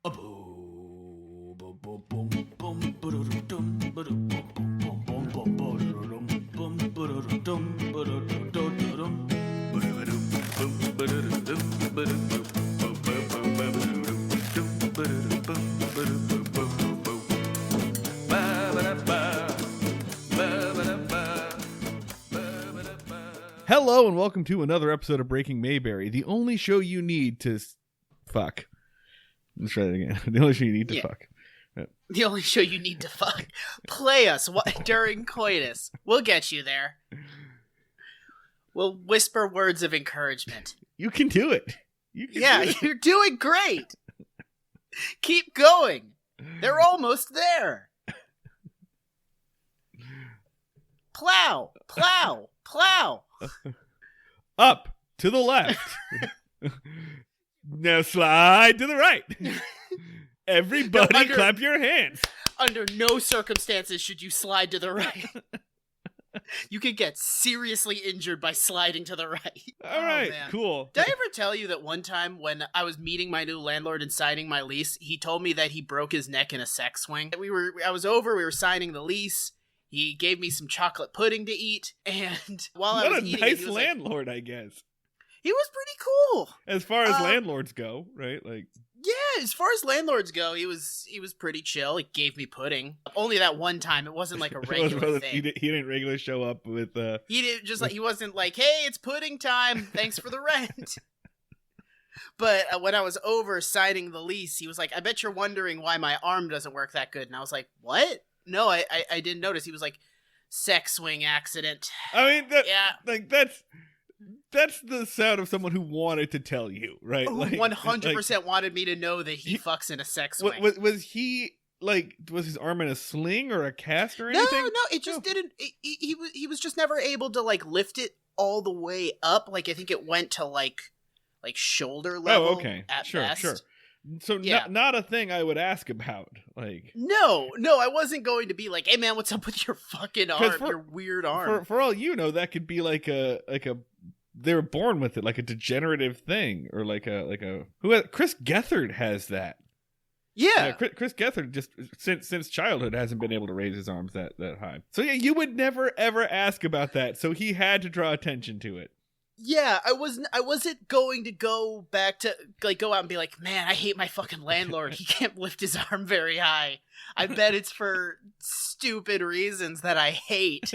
Hello and welcome to another episode of Breaking Mayberry, the only show you need to fuck. Let's try that again. The only show you need to fuck. The only show you need to fuck. Play us during coitus. We'll get you there. We'll whisper words of encouragement. You can do it. You're doing great. Keep going. They're almost there. Plow, plow, plow. Up to the left. Now slide to the right. Everybody clap your hands. Under no circumstances should you slide to the right. You could get seriously injured by sliding to the right. All right, cool. Did I ever tell you that one time when I was meeting my new landlord and signing my lease, he told me that he broke his neck in a sex swing? We were signing the lease. He gave me some chocolate pudding to eat, and while I was eating, what a nice landlord, I guess. He was pretty cool. As far as landlords go, right? Like, yeah, as far as landlords go, he was pretty chill. He gave me pudding. Only that one time. It wasn't like a regular thing. He didn't regularly show up with. He didn't he wasn't like, hey, it's pudding time. Thanks for the rent. But when I was over signing the lease, he was like, I bet you're wondering why my arm doesn't work that good. And I was like, what? No, I didn't notice. He was like, sex swing accident. I mean, that's the sound of someone who wanted to tell you, right? Who 100% wanted me to know that he fucks in a sex swing. Was he, was his arm in a sling or a cast or anything? No, it just didn't. He was just never able to, lift it all the way up. I think it went to, shoulder level. Oh, okay. At sure, best. Sure. So not a thing I would ask about. No, I wasn't going to be like, hey man, what's up with your fucking arm, your weird arm? For all you know, that could be like a they were born with it, like a degenerative thing, or Chris Gethard has that. Yeah, Chris Gethard just since childhood hasn't been able to raise his arms that high. So yeah, you would never ever ask about that. So he had to draw attention to it. Yeah, I wasn't going to go back to go out and be like, man, I hate my fucking landlord. He can't lift his arm very high. I bet it's for stupid reasons that I hate.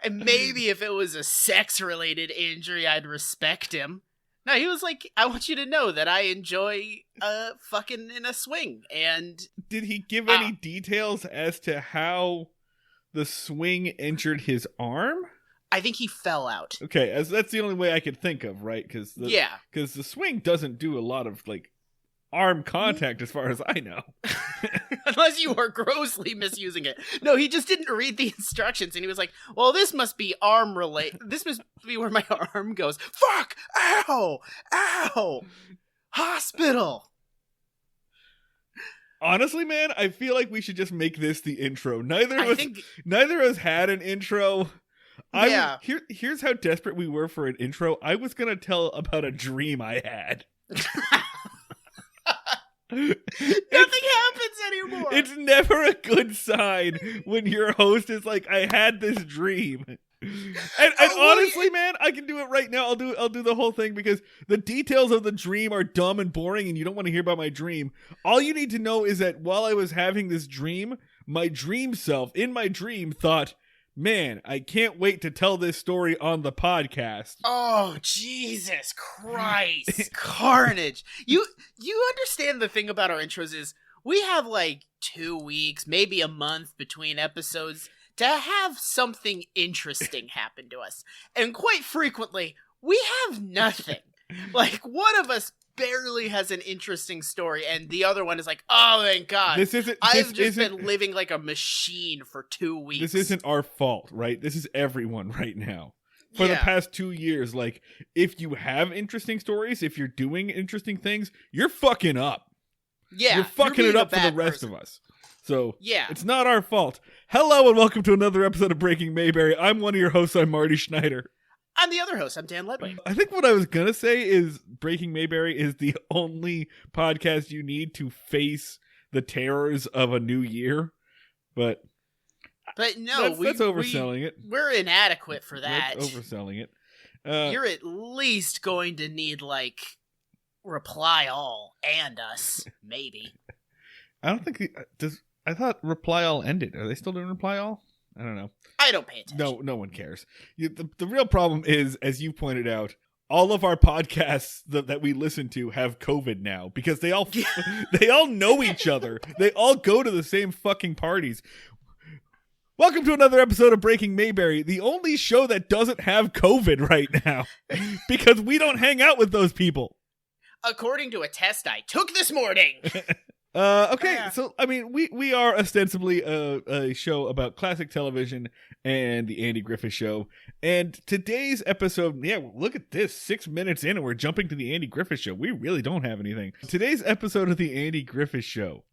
And maybe if it was a sex-related injury, I'd respect him. No, he was like, I want you to know that I enjoy fucking in a swing. And did he give any details as to how the swing injured his arm? I think he fell out. Okay, as that's the only way I could think of, right? Because the swing doesn't do a lot of arm contact, as far as I know. Unless you were grossly misusing it. No, he just didn't read the instructions, and he was like, "Well, this must be arm related. This must be where my arm goes. Fuck! Ow! Ow! Hospital." Honestly, man, I feel like we should just make this the intro. Neither of us had an intro. Here's how desperate we were for an intro. I was gonna tell about a dream I had. Nothing happens anymore. It's never a good sign when your host is like, I had this dream. And honestly, man, I can do it right now. I'll do the whole thing because the details of the dream are dumb and boring and you don't want to hear about my dream. All you need to know is that while I was having this dream, my dream self in my dream thought, man, I can't wait to tell this story on the podcast. Oh, Jesus Christ. Carnage. You understand the thing about our intros is we have 2 weeks, maybe a month between episodes to have something interesting happen to us. And quite frequently, we have nothing. One of us barely has an interesting story, and the other one is like, oh, thank God. I've just been living like a machine for 2 weeks. This isn't our fault, right? This is everyone right now. For the past 2 years, if you have interesting stories, if you're doing interesting things, you're fucking up. Yeah. You're fucking it up for the rest of us. So, it's not our fault. Hello and welcome to another episode of Breaking Mayberry. I'm one of your hosts. I'm Marty Schneider. I'm the other host. I'm Dan Ledway. I think what I was going to say is Breaking Mayberry is the only podcast you need to face the terrors of a new year. But no, that's overselling it. We're inadequate for that. That's overselling it. You're at least going to need, like, Reply All and us, maybe. I don't think I thought Reply All ended. Are they still doing Reply All? I don't know. I don't pay attention. No one cares. The real problem is, as you pointed out, all of our podcasts that we listen to have COVID now because they all know each other. They all go to the same fucking parties. Welcome to another episode of Breaking Mayberry, the only show that doesn't have COVID right now because we don't hang out with those people. According to a test I took this morning. Okay, so, I mean, we are ostensibly a show about classic television and the Andy Griffith Show. And today's episode, look at this, 6 minutes in and we're jumping to the Andy Griffith Show. We really don't have anything. Today's episode of the Andy Griffith Show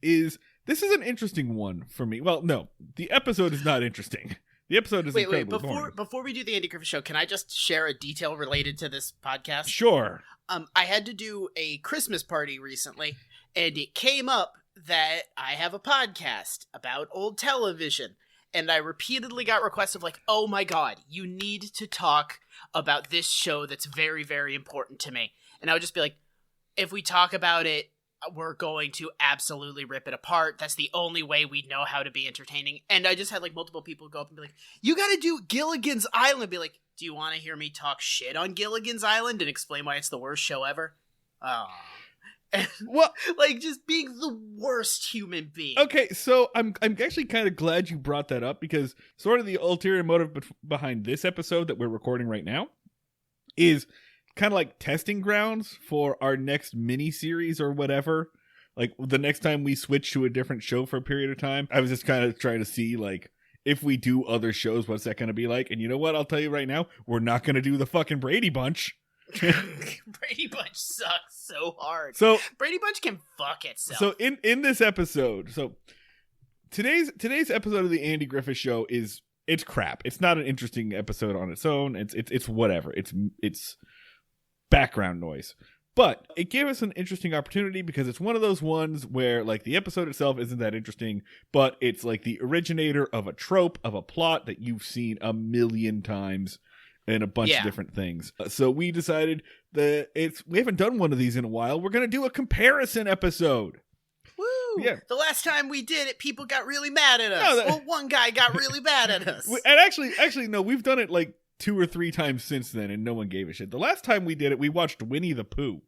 this is an interesting one for me. Well, no, the episode is not interesting. The episode is incredibly boring. Before we do the Andy Griffith Show, can I just share a detail related to this podcast? Sure. I had to do a Christmas party recently, and it came up that I have a podcast about old television, and I repeatedly got requests of like, oh my god, you need to talk about this show that's very, very important to me. And I would just be like, if we talk about it, we're going to absolutely rip it apart. That's the only way we know how to be entertaining. And I just had like multiple people go up and be like, you gotta do Gilligan's Island. Be like, do you want to hear me talk shit on Gilligan's Island and explain why it's the worst show ever? Well, like just being the worst human being. Okay, so I'm actually kind of glad you brought that up because sort of the ulterior motive behind this episode that we're recording right now is kind of like testing grounds for our next mini series or whatever. Like the next time we switch to a different show for a period of time, I was just kind of trying to see like if we do other shows, what's that going to be like? And you know what? I'll tell you right now, we're not going to do the fucking Brady Bunch. Brady Bunch sucks so hard. So Brady Bunch can fuck itself. So in this episode, today's episode of the Andy Griffith Show it's crap. It's not an interesting episode on its own. It's whatever. It's background noise. But it gave us an interesting opportunity because it's one of those ones where like the episode itself isn't that interesting, but it's like the originator of a trope, of a plot that you've seen a million times in a bunch of different things. So we decided that we haven't done one of these in a while. We're going to do a comparison episode. Woo! Yeah. The last time we did it, people got really mad at us. One guy got really mad at us. And actually, no, we've done it like 2 or 3 times since then, and no one gave a shit. The last time we did it, we watched Winnie the Pooh.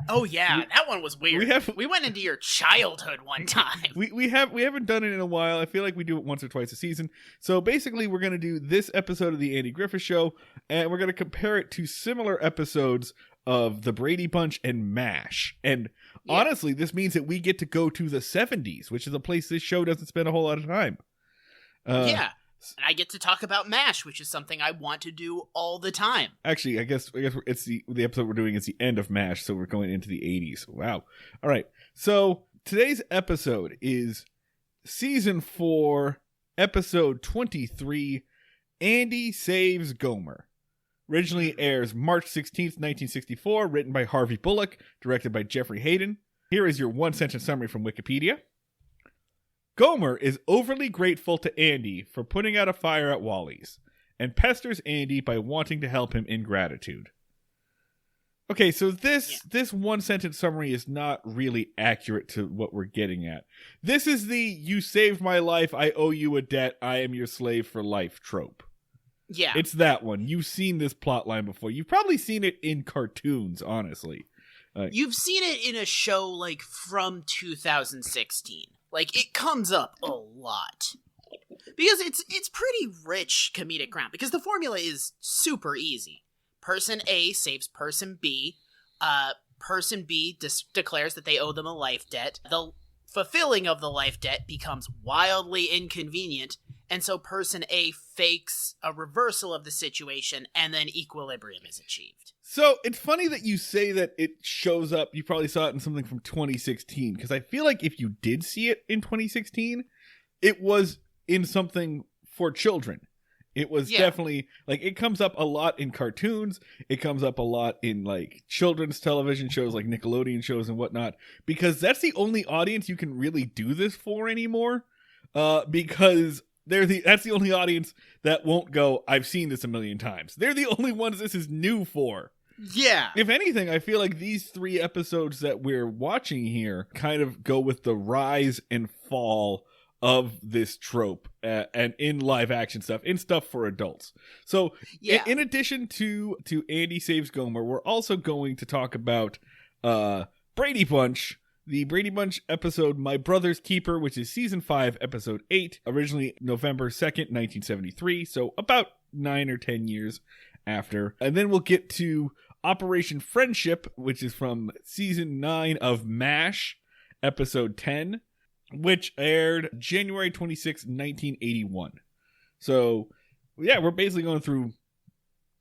Oh yeah, that one was weird. We went into your childhood one time. We haven't done it in a while. I feel like we do it once or twice a season. So basically, we're going to do this episode of the Andy Griffith Show, and we're going to compare it to similar episodes of the Brady Bunch and MASH. And honestly, this means that we get to go to the 70s, which is a place this show doesn't spend a whole lot of time. And I get to talk about MASH, which is something I want to do all the time. Actually, I guess it's the episode we're doing is the end of MASH, so we're going into the 80s. Wow. All right. So today's episode is Season 4, Episode 23, Andy Saves Gomer. Originally airs March 16th, 1964, written by Harvey Bullock, directed by Jeffrey Hayden. Here is your one-sentence summary from Wikipedia. Gomer is overly grateful to Andy for putting out a fire at Wally's, and pesters Andy by wanting to help him in gratitude. Okay, so this one-sentence summary is not really accurate to what we're getting at. This is the "you saved my life, I owe you a debt, I am your slave for life" trope. Yeah. It's that one. You've seen this plot line before. You've probably seen it in cartoons, honestly. You've seen it in a show, like, from 2016. Like, it comes up a lot. Because it's pretty rich comedic ground. Because the formula is super easy. Person A saves person B. Person B declares that they owe them a life debt. The fulfilling of the life debt becomes wildly inconvenient. And so person A fakes a reversal of the situation, and then equilibrium is achieved. So it's funny that you say that it shows up. You probably saw it in something from 2016, because I feel like if you did see it in 2016, it was in something for children. It was definitely like, it comes up a lot in cartoons. It comes up a lot in like children's television shows, like Nickelodeon shows and whatnot, because that's the only audience you can really do this for anymore. Because that's the only audience that won't go, I've seen this a million times. They're the only ones this is new for. Yeah. If anything, I feel like these 3 episodes that we're watching here kind of go with the rise and fall of this trope, and in live action stuff, in stuff for adults. So in addition to Andy Saves Gomer, we're also going to talk about Brady Bunch, the Brady Bunch episode My Brother's Keeper, which is season 5, episode 8, originally November 2nd, 1973, so about 9 or 10 years after. And then we'll get to Operation Friendship, which is from season 9 of MASH, episode 10, which aired January 26, 1981. So, yeah, we're basically going through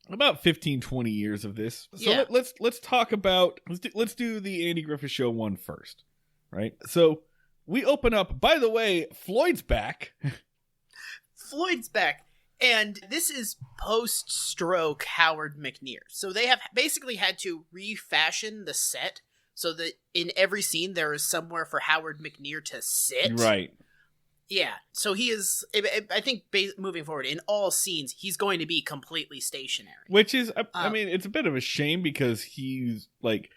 about 15, 20 years of this. So let's talk about, let's do the Andy Griffith Show one first, right? So we open up, by the way, Floyd's back. Floyd's back. And this is post-stroke Howard McNear. So they have basically had to refashion the set so that in every scene there is somewhere for Howard McNear to sit. Right. Yeah. So he is, I think, moving forward, in all scenes, he's going to be completely stationary. Which is, I mean, it's a bit of a shame because he's, like,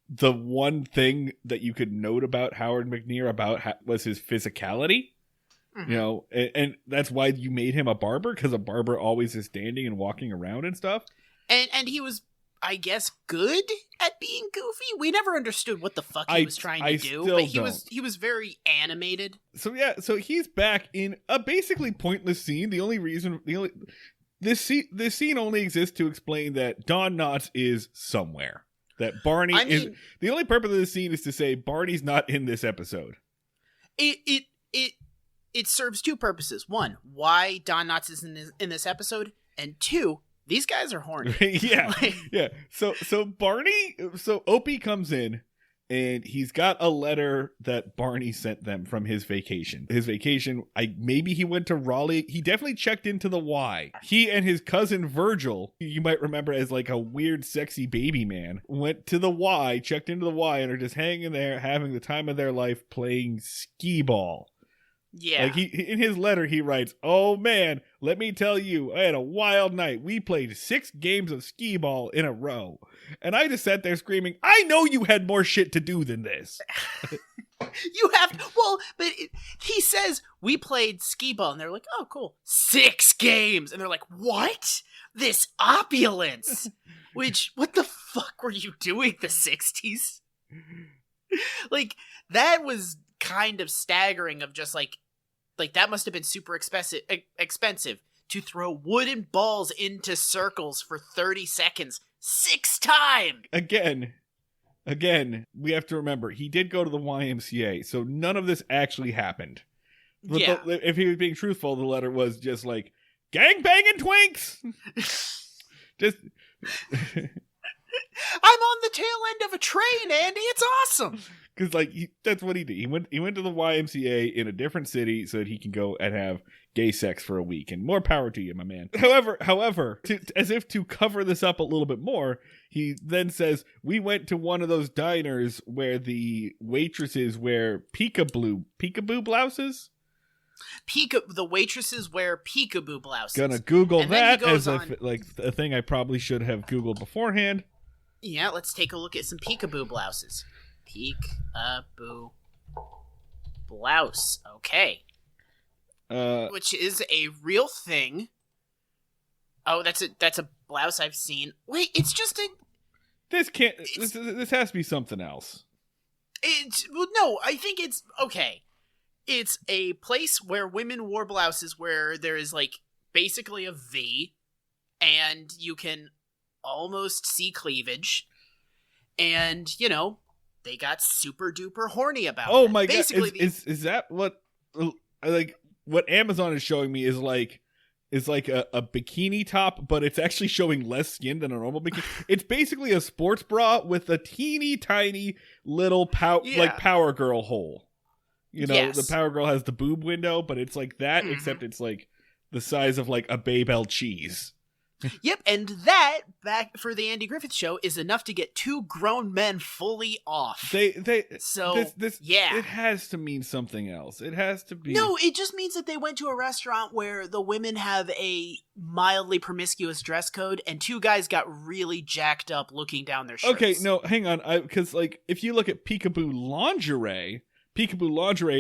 the one thing that you could note about Howard McNear was his physicality. Mm-hmm. You know, and that's why you made him a barber, because a barber always is standing and walking around and stuff. And he was, I guess, good at being goofy. We never understood what the fuck he was trying to do, but he was very animated. So yeah, so he's back in a basically pointless scene. This scene only exists to explain that Don Knotts is somewhere. That Barney is the only purpose of this scene is to say Barney's not in this episode. It serves 2 purposes. 1, why Don Knotts is in this episode, and 2, these guys are horny. Yeah. Yeah. So Opie comes in and he's got a letter that Barney sent them from his vacation. Maybe he went to Raleigh. He definitely checked into the Y. He and his cousin Virgil, you might remember as like a weird, sexy baby man, went to the Y, checked into the Y, and are just hanging there having the time of their life playing skee ball. Yeah. Like in his letter, he writes, "Oh man, let me tell you, I had a wild night. We played 6 games of skee ball in a row. And I just sat there screaming, I know you had more shit to do than this." He says, we played skee ball, and they're like, oh, cool. 6 games. And they're like, what? This opulence. Which, what the fuck were you doing the 60s? Like, that was kind of staggering of just like that must have been super expensive to throw wooden balls into circles for 30 seconds 6 times. Again, we have to remember he did go to the YMCA, so none of this actually happened. If he was being truthful, the letter was just like, gang banging twinks. Just I'm on the tail end of a train, Andy. It's awesome. Because that's what he did. He went to the YMCA in a different city so that he can go and have gay sex for a week. And more power to you, my man. However, as if to cover this up a little bit more, he then says, we went to one of those diners where the waitresses wear peekaboo blouses. The waitresses wear peekaboo blouses. Gonna Google that as a thing I probably should have Googled beforehand. Yeah, let's take a look at some peekaboo blouses. Peekaboo blouse. Okay. Which is a real thing. Oh, that's a blouse I've seen. Wait, it's just a... This has to be something else. No, I think it's... Okay. It's a place where women wore blouses where there is, like, basically a V, and you can almost see cleavage, and, you know, they got super duper horny about it. Oh my god, is that what Amazon is showing me is like a bikini top, but it's actually showing less skin than a normal bikini. It's basically a sports bra with a teeny tiny little like Power Girl hole. You know, The Power Girl has the boob window, but it's like that, except it's like the size of like a Babel cheese. Yep, and that, back for the Andy Griffith Show, is enough to get 2 grown men fully off. This yeah. It has to mean something else. It has to be. No, it just means that they went to a restaurant where the women have a mildly promiscuous dress code, and 2 guys got really jacked up looking down their shirts. Okay, no, hang on. Because, like, if you look at Peekaboo lingerie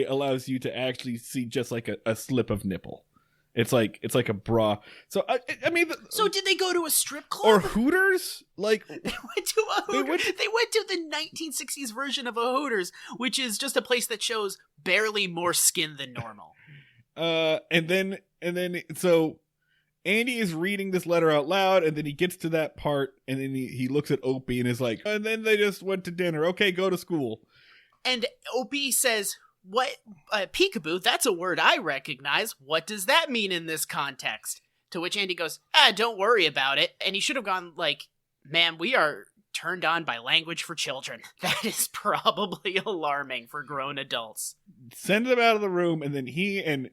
allows you to actually see just like a slip of nipple. It's like a bra. So I mean, so did they go to a strip club or Hooters? Like they went to a Hooters. They went to the 1960s version of a Hooters, which is just a place that shows barely more skin than normal. And then so Andy is reading this letter out loud, and then he gets to that part, and then he looks at Opie and is like, and then they just went to dinner. Okay, go to school. And Opie says, "What, peekaboo, that's a word I recognize. What does that mean in this context?" To which Andy goes, don't worry about it. And he should have gone like, "Ma'am, we are turned on by language for children. That is probably alarming for grown adults." Send them out of the room, and then he and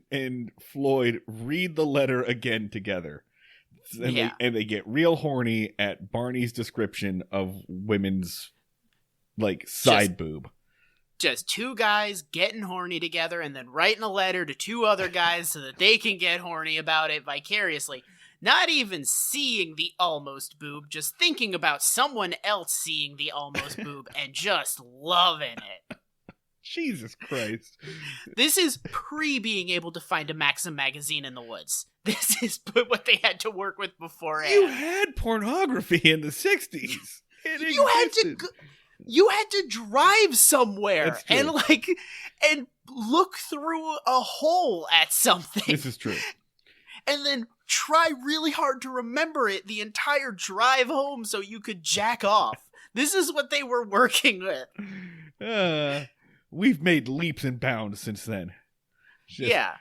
Floyd read the letter again together. And they get real horny at Barney's description of women's, like, side boob. Just 2 guys getting horny together and then writing a letter to 2 other guys so that they can get horny about it vicariously. Not even seeing the almost boob, just thinking about someone else seeing the almost boob and just loving it. Jesus Christ. This is pre-being able to find a Maxim magazine in the woods. This is what they had to work with beforehand. You had pornography in the 60s. You had to drive somewhere and look through a hole at something. This is true. And then try really hard to remember it the entire drive home so you could jack off. This is what they were working with. We've made leaps and bounds since then. Yeah.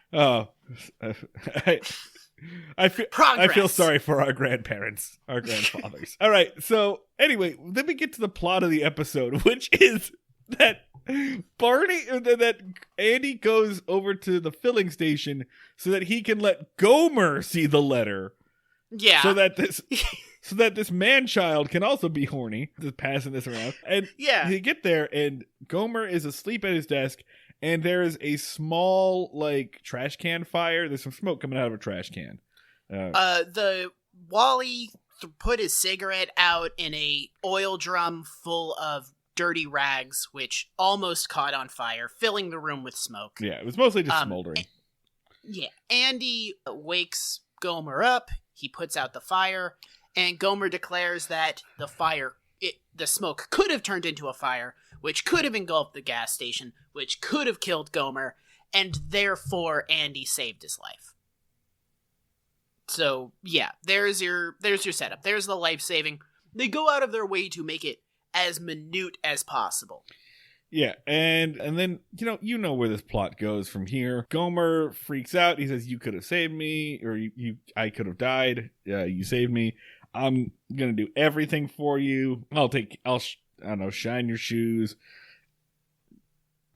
I feel sorry for our grandparents, our grandfathers. All right, so anyway, then we get to the plot of the episode, which is that that Andy goes over to the filling station so that he can let Gomer see the letter. Yeah. So that this man-child can also be horny. Just passing this around. And you get there, and Gomer is asleep at his desk, and there is a small, like, trash can fire. There's some smoke coming out of a trash can. The Wally put his cigarette out in a oil drum full of dirty rags, which almost caught on fire, filling the room with smoke. Yeah, it was mostly just smoldering. Yeah. Andy wakes Gomer up. He puts out the fire, and Gomer declares that the smoke could have turned into a fire, which could have engulfed the gas station, which could have killed Gomer, and therefore Andy saved his life. So, yeah, there's your setup. There's the life saving. They go out of their way to make it as minute as possible. Yeah, and then, you know where this plot goes from here. Gomer freaks out. He says, "You could have saved me," or I could have died. You saved me. I'm gonna do everything for you. Shine your shoes.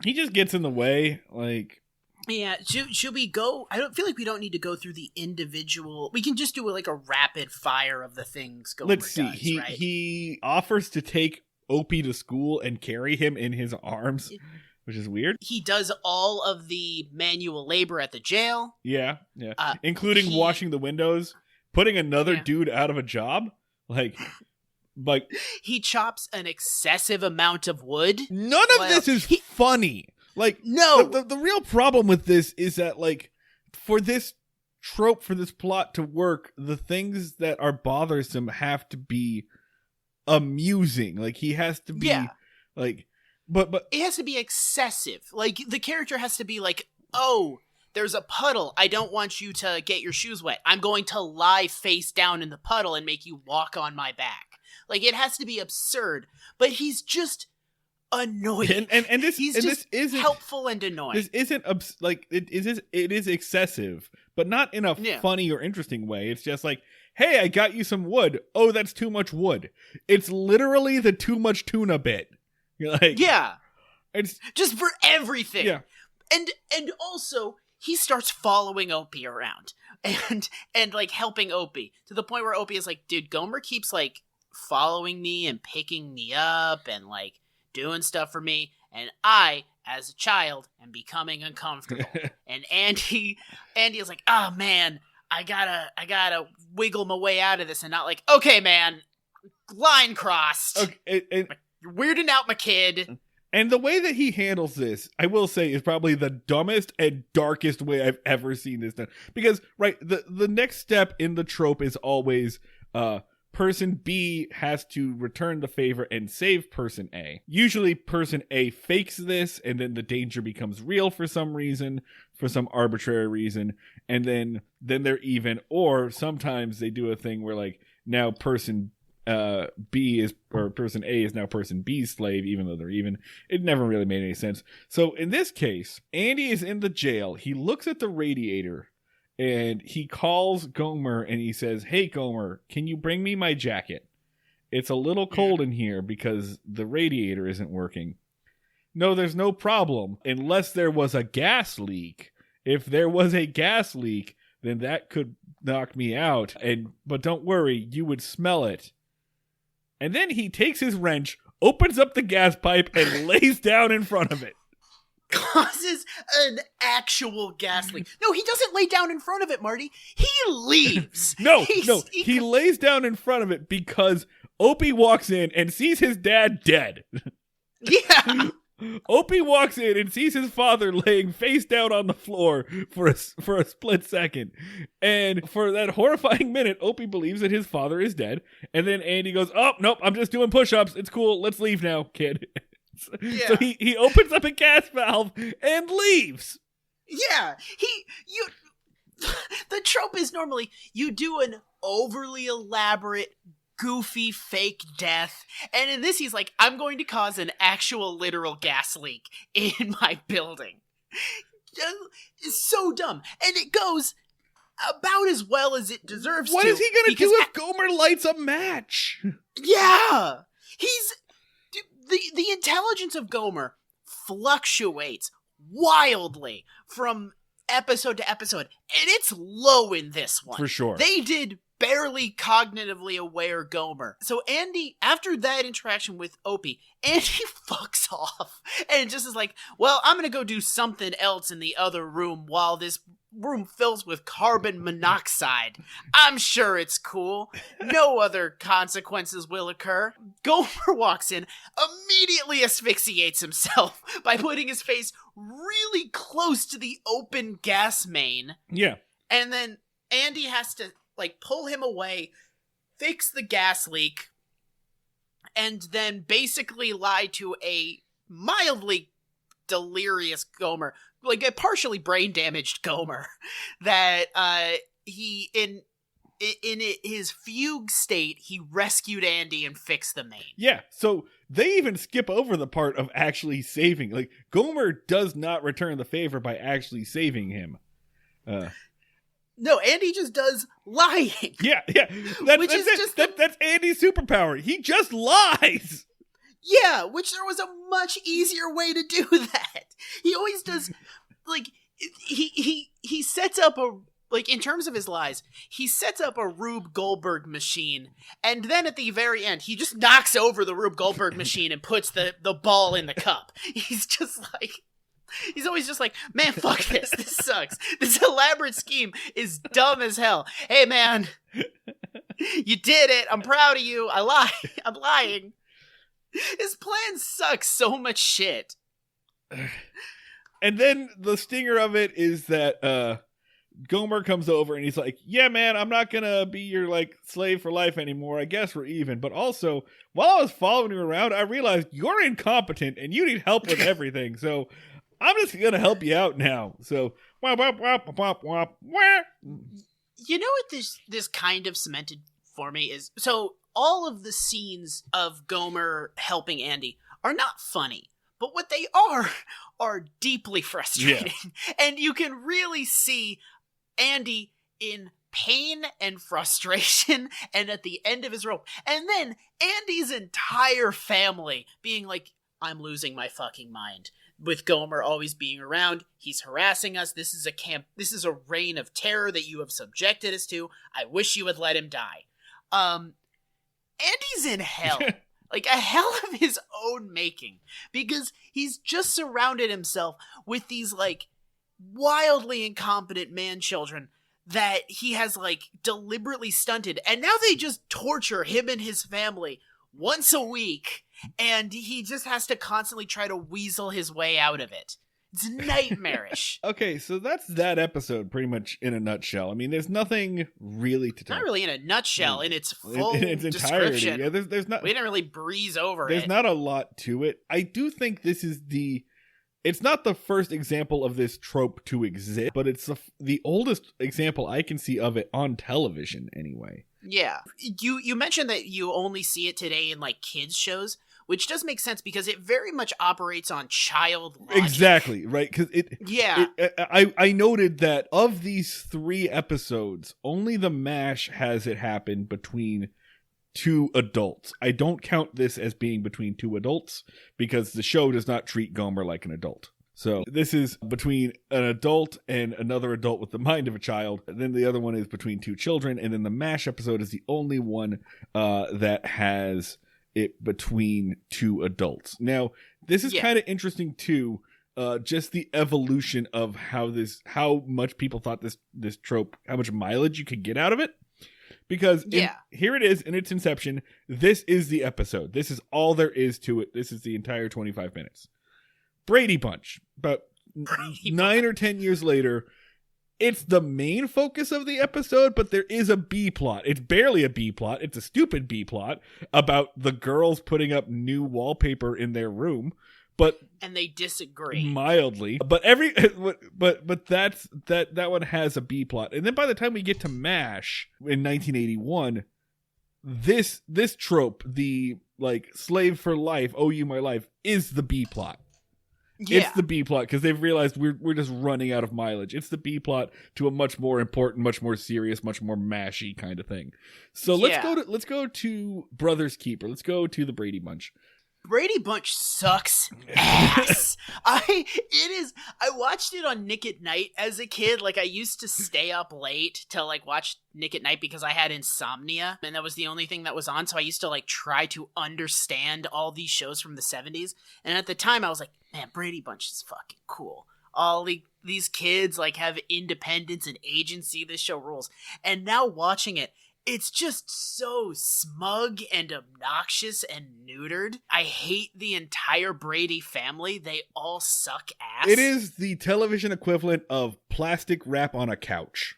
He just gets in the way, like. Yeah, should we go? I don't feel like we don't need to go through the individual. We can just do a rapid fire of the things Gomer Let's see. does, right? He offers to take Opie to school and carry him in his arms, which is weird. He does all of the manual labor at the jail. Yeah. Including washing the windows, putting another dude out of a job. Like he chops an excessive amount of wood. None of this is funny. Like, no. The real problem with this is that, like, for this trope, for this plot to work, the things that are bothersome have to be amusing. Like, he has to be like, but it has to be excessive. Like, the character has to be like, "Oh, there's a puddle. I don't want you to get your shoes wet. I'm going to lie face down in the puddle and make you walk on my back." Like, it has to be absurd, but he's just annoying. And this isn't helpful and annoying. This isn't it is excessive, but not in a funny or interesting way. It's just like, "Hey, I got you some wood. Oh, that's too much wood." It's literally the too much tuna bit. You're like, yeah, it's just for everything. Yeah, and also he starts following Opie around and like helping Opie to the point where Opie is like, dude, Gomer keeps like following me and picking me up and like doing stuff for me, and I, as a child, am becoming uncomfortable. And Andy is like, oh man, I gotta wiggle my way out of this, and not like, okay man, line crossed. Okay, you're weirding out my kid. And the way that he handles this, I will say, is probably the dumbest and darkest way I've ever seen this done. Because, right, the next step in the trope is always person B has to return the favor and save person A. Usually person A fakes this, and then the danger becomes real for some reason, for some arbitrary reason, and then they're even. Or sometimes they do a thing where, like, now person B is, or person A is now person B's slave, even though they're even. It never really made any sense. So in this case, Andy is in the jail. He looks at the radiator and he calls Gomer and he says, hey Gomer, can you bring me my jacket? It's a little cold in here because the radiator isn't working. No, there's no problem unless there was a gas leak. If there was a gas leak, then that could knock me out. But don't worry, you would smell it. And then he takes his wrench, opens up the gas pipe, and lays down in front of it. Causes an actual gas leak. No, he doesn't lay down in front of it, Marty. He leaves. No. He lays down in front of it because Opie walks in and sees his dad dead. Yeah. Opie walks in and sees his father laying face down on the floor for a split second. And for that horrifying minute, Opie believes that his father is dead. And then Andy goes, oh, nope, I'm just doing push-ups. It's cool. Let's leave now, kid. Yeah. So he opens up a gas valve and leaves. Yeah. The trope is normally you do an overly elaborate, goofy fake death, and in this he's like, I'm going to cause an actual literal gas leak in my building. It's so dumb, and it goes about as well as it deserves. What to, is he gonna do if Gomer lights a match? Yeah, the intelligence of Gomer fluctuates wildly from episode to episode, and it's low in this one. For sure. They did barely cognitively aware Gomer. So Andy, after that interaction with Opie, Andy fucks off and just is like, well, I'm gonna go do something else in the other room while this room fills with carbon monoxide. I'm sure it's cool. No other consequences will occur. Gomer walks in, immediately asphyxiates himself by putting his face really close to the open gas main. Yeah. And then Andy has to like pull him away, fix the gas leak, and then basically lie to a mildly delirious Gomer, like a partially brain damaged Gomer, that he in his fugue state he rescued Andy and fixed the main. Yeah, so they even skip over the part of actually saving. Like, Gomer does not return the favor by actually saving him. No, Andy just does lying. Yeah. That's Andy's superpower. He just lies. Yeah, which there was a much easier way to do that. He always does, like, he sets up a, like, in terms of his lies, he sets up a Rube Goldberg machine, and then at the very end, he just knocks over the Rube Goldberg machine and puts the ball in the cup. He's just like... He's always just like, man, fuck this. This sucks. This elaborate scheme is dumb as hell. Hey, man, you did it. I'm proud of you. I'm lying. His plan sucks so much shit. And then the stinger of it is that Gomer comes over and he's like, yeah, man, I'm not going to be your like slave for life anymore. I guess we're even. But also, while I was following you around, I realized you're incompetent and you need help with everything. So I'm just going to help you out now. So, wah, wah, wah, wah, wah, wah. You know what this kind of cemented for me is? So all of the scenes of Gomer helping Andy are not funny, but what they are deeply frustrating. Yeah. And you can really see Andy in pain and frustration and at the end of his rope. And then Andy's entire family being like, I'm losing my fucking mind. With Gomer always being around, he's harassing us. This is a reign of terror that you have subjected us to. I wish you would let him die. Andy's in hell. Like, a hell of his own making. Because he's just surrounded himself with these, like, wildly incompetent man-children that he has, like, deliberately stunted. And now they just torture him and his family once a week. And he just has to constantly try to weasel his way out of it. It's nightmarish. Okay, so that's that episode pretty much in a nutshell. I mean, there's nothing really to talk. Not really in a nutshell, in its full in its entirety. description. Yeah, there's not. We didn't really breeze over it. There's not a lot to it. I do think this is it's not the first example of this trope to exist, but it's the oldest example I can see of it on television anyway. Yeah. You mentioned that you only see it today in, like, kids shows, which does make sense because it very much operates on child logic. Exactly, right? Because Yeah. I noted that of these 3 episodes, only the MASH has it happen between 2 adults. I don't count this as being between 2 adults because the show does not treat Gomer like an adult. So this is between an adult and another adult with the mind of a child. And then the other one is between 2 children. And then the MASH episode is the only one that has it between 2 adults. Now, this is kind of interesting too. Just the evolution of how much people thought this trope, how much mileage you could get out of it. Because here it is in its inception. This is the episode. This is all there is to it. This is the entire 25 minutes. Brady Bunch. About 9 or 10 years later, it's the main focus of the episode, but there is a B plot. It's barely a B plot. It's a stupid B plot about the girls putting up new wallpaper in their room. And they disagree mildly, but that one has a B plot. And then by the time we get to MASH in 1981, this trope, the like slave for life, owe you my life, is the B plot. Yeah. It's the B plot because they've realized we're just running out of mileage. It's the B plot to a much more important, much more serious, much more mashy kind of thing. So let's go to Brothers Keeper. Let's go to the Brady Bunch. Brady Bunch sucks ass. I watched it on Nick at Night as a kid. Like, I used to stay up late to, like, watch Nick at Night because I had insomnia, and that was the only thing that was on, so I used to, like, try to understand all these shows from the 70s, and at the time I was like, man, Brady Bunch is fucking cool. All these kids, like, have independence and agency. This show rules. And now watching it, it's just so smug and obnoxious and neutered. I hate the entire Brady family. They all suck ass. It is the television equivalent of plastic wrap on a couch.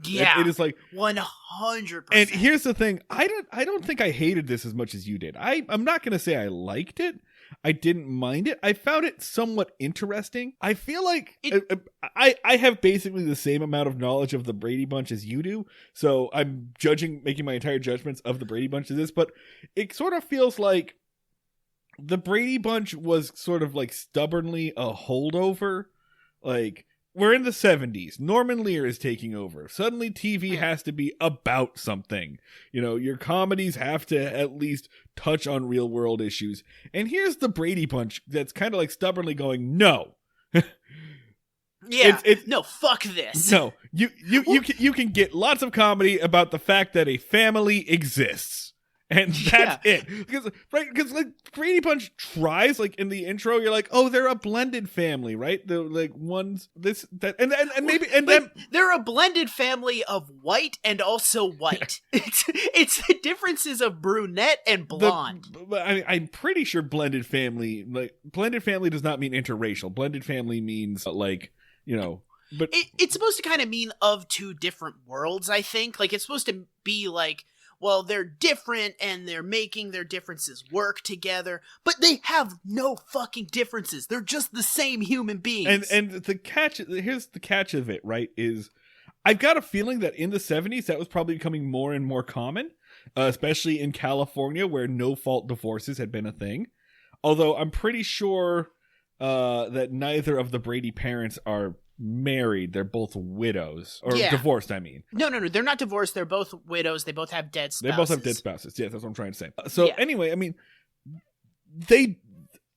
Yeah. It is like 100%. And here's the thing. I don't think I hated this as much as you did. I'm not going to say I liked it. I didn't mind it. I found it somewhat interesting. I feel like I have basically the same amount of knowledge of the Brady Bunch as you do. So I'm making my entire judgments of the Brady Bunch as this, but it sort of feels like the Brady Bunch was sort of like stubbornly a holdover. Like, we're in the 70s. Norman Lear is taking over. Suddenly TV has to be about something. You know, your comedies have to at least touch on real world issues. And here's the Brady Bunch that's kind of like stubbornly going, no. Yeah, no, fuck this. No, you can get lots of comedy about the fact that a family exists. And that's it. Because like Brady Bunch tries, like in the intro, you're like, oh, they're a blended family, right? They're like one's this, that, and maybe, and then they're a blended family of white and also white. It's the differences of brunette and blonde. I'm pretty sure blended family does not mean interracial. Blended family means like, you know, but it's supposed to kind of mean of 2 different worlds, I think. Like, it's supposed to be like, well, they're different and they're making their differences work together, but they have no fucking differences. They're just the same human beings. And here's the catch of it, right, is I've got a feeling that in the 70s that was probably becoming more and more common, especially in California where no-fault divorces had been a thing. Although I'm pretty sure that neither of the Brady parents are married. They're both widows. Or divorced, I mean. No, they're not divorced. They're both widows. They both have dead spouses. They both have dead spouses. Yeah, that's what I'm trying to say. So anyway, I mean, they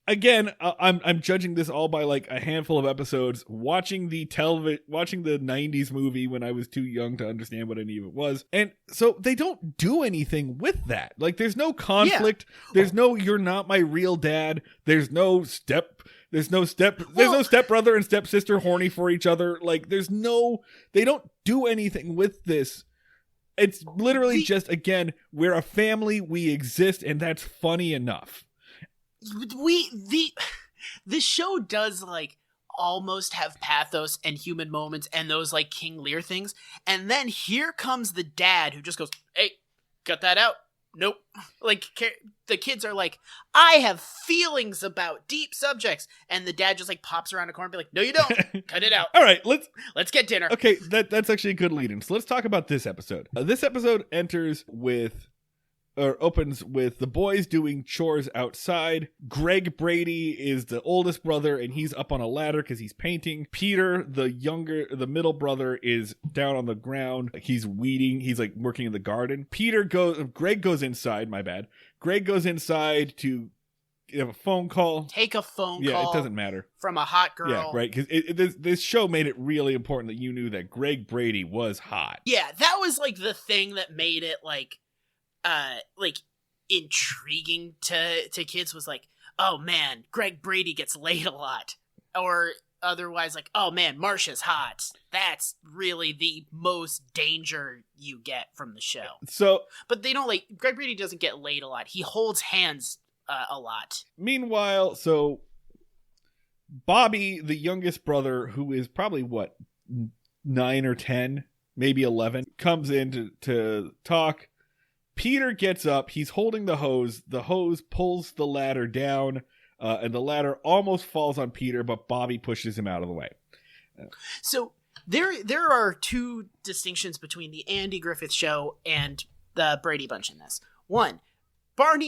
again, I'm judging this all by like a handful of episodes. Watching the 90s movie when I was too young to understand what any of it was, and so they don't do anything with that. Like, there's no conflict. Yeah. There's no "you're not my real dad." There's no stepbrother and stepsister horny for each other. Like, they don't do anything with this. It's literally just, again, we're a family, we exist, and that's funny enough. The show does like almost have pathos and human moments and those like King Lear things, and then here comes the dad who just goes, "Hey, cut that out." Nope. Like, the kids are like, "I have feelings about deep subjects," and the dad just like pops around a corner and be like, "No, you don't. Cut it out." All right, let's get dinner. Okay, that's actually a good lead-in. So let's talk about this episode. This episode opens with the boys doing chores outside. Greg Brady is the oldest brother, and he's up on a ladder because he's painting. Peter, the middle brother, is down on the ground. He's weeding. He's like working in the garden. Greg goes inside. My bad. Greg goes inside to have a phone call. Take a phone call. Yeah, it doesn't matter. From a hot girl. Yeah, right. Because this show made it really important that you knew that Greg Brady was hot. Yeah, that was like the thing that made it like intriguing to kids, was like, "Oh man, Greg Brady gets laid a lot," or otherwise like, "Oh man, Marsha's hot." That's really the most danger you get from the show. So, but they don't like, Greg Brady doesn't get laid a lot. He holds hands a lot. Meanwhile, so Bobby, the youngest brother, who is probably 9 or 10, maybe 11, comes in to talk. Peter gets up. He's holding the hose. The hose pulls the ladder down, and the ladder almost falls on Peter, but Bobby pushes him out of the way. So there are two distinctions between the Andy Griffith Show and the Brady Bunch in this. One, Gomer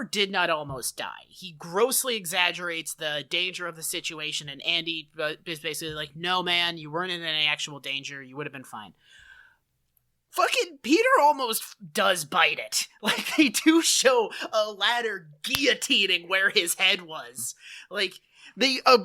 did not almost die. He grossly exaggerates the danger of the situation, and Andy is basically like, "No, man, you weren't in any actual danger. You would have been fine." Fucking Peter almost does bite it. Like, they do show a ladder guillotining where his head was. Like, a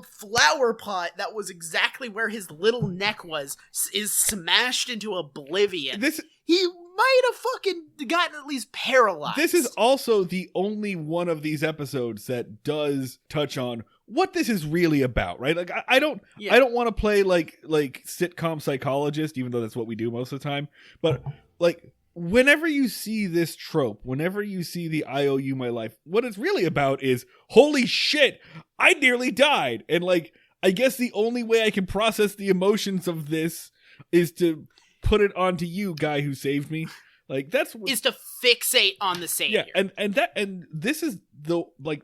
flower pot that was exactly where his little neck was is smashed into oblivion. He might have fucking gotten at least paralyzed. This is also the only one of these episodes that does touch on what this is really about, right? Like, I don't want to play like sitcom psychologist, even though that's what we do most of the time. But like, whenever you see this trope, whenever you see the "I owe you my life," what it's really about is, holy shit, I nearly died. And like, I guess the only way I can process the emotions of this is to put it onto you, guy who saved me. Like, is to fixate on the savior. Yeah, and this is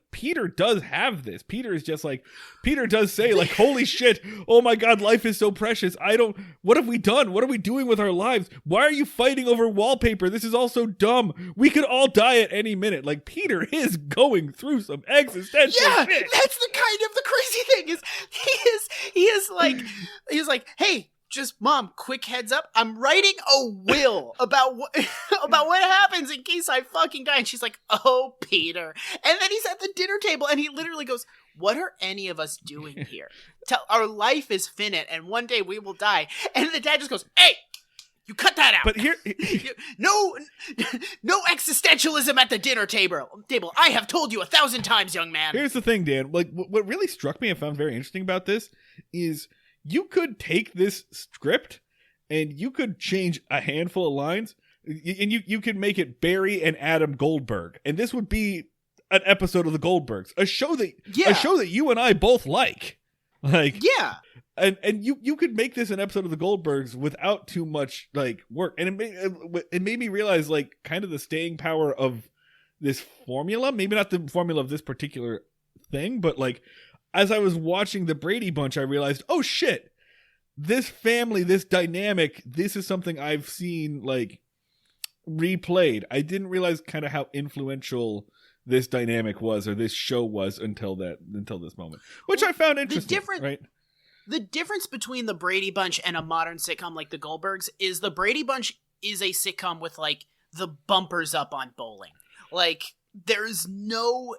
Peter does have this. Peter does say like, "Holy shit, oh my god, life is so precious. What have we done? What are we doing with our lives? Why are you fighting over wallpaper? This is all so dumb. We could all die at any minute." Like, Peter is going through some existential shit. That's the kind of the crazy thing is he is like, "Hey, just Mom, quick heads up, I'm writing a will about what happens in case I fucking die." And she's like, "Oh, Peter." And then he's at the dinner table and he literally goes, "What are any of us doing here? Our life is finite and one day we will die." And the dad just goes, "Hey, you cut that out." But here, no existentialism at the dinner table. I have told you 1,000 times, young man. Here's the thing, Dan. Like, what really struck me and found very interesting about this is, you could take this script and you could change a handful of lines, and you could make it Barry and Adam Goldberg, and this would be an episode of the Goldbergs, a show that you and I both like. Like, yeah. And you could make this an episode of the Goldbergs without too much like work, and it made me realize like kind of the staying power of this formula. Maybe not the formula of this particular thing, but like, as I was watching the Brady Bunch, I realized, oh shit, this family, this dynamic, this is something I've seen like replayed. I didn't realize kind of how influential this dynamic was, or this show was, until this moment, which I found interesting. The difference between the Brady Bunch and a modern sitcom like the Goldbergs is the Brady Bunch is a sitcom with like the bumpers up on bowling. Like, there's no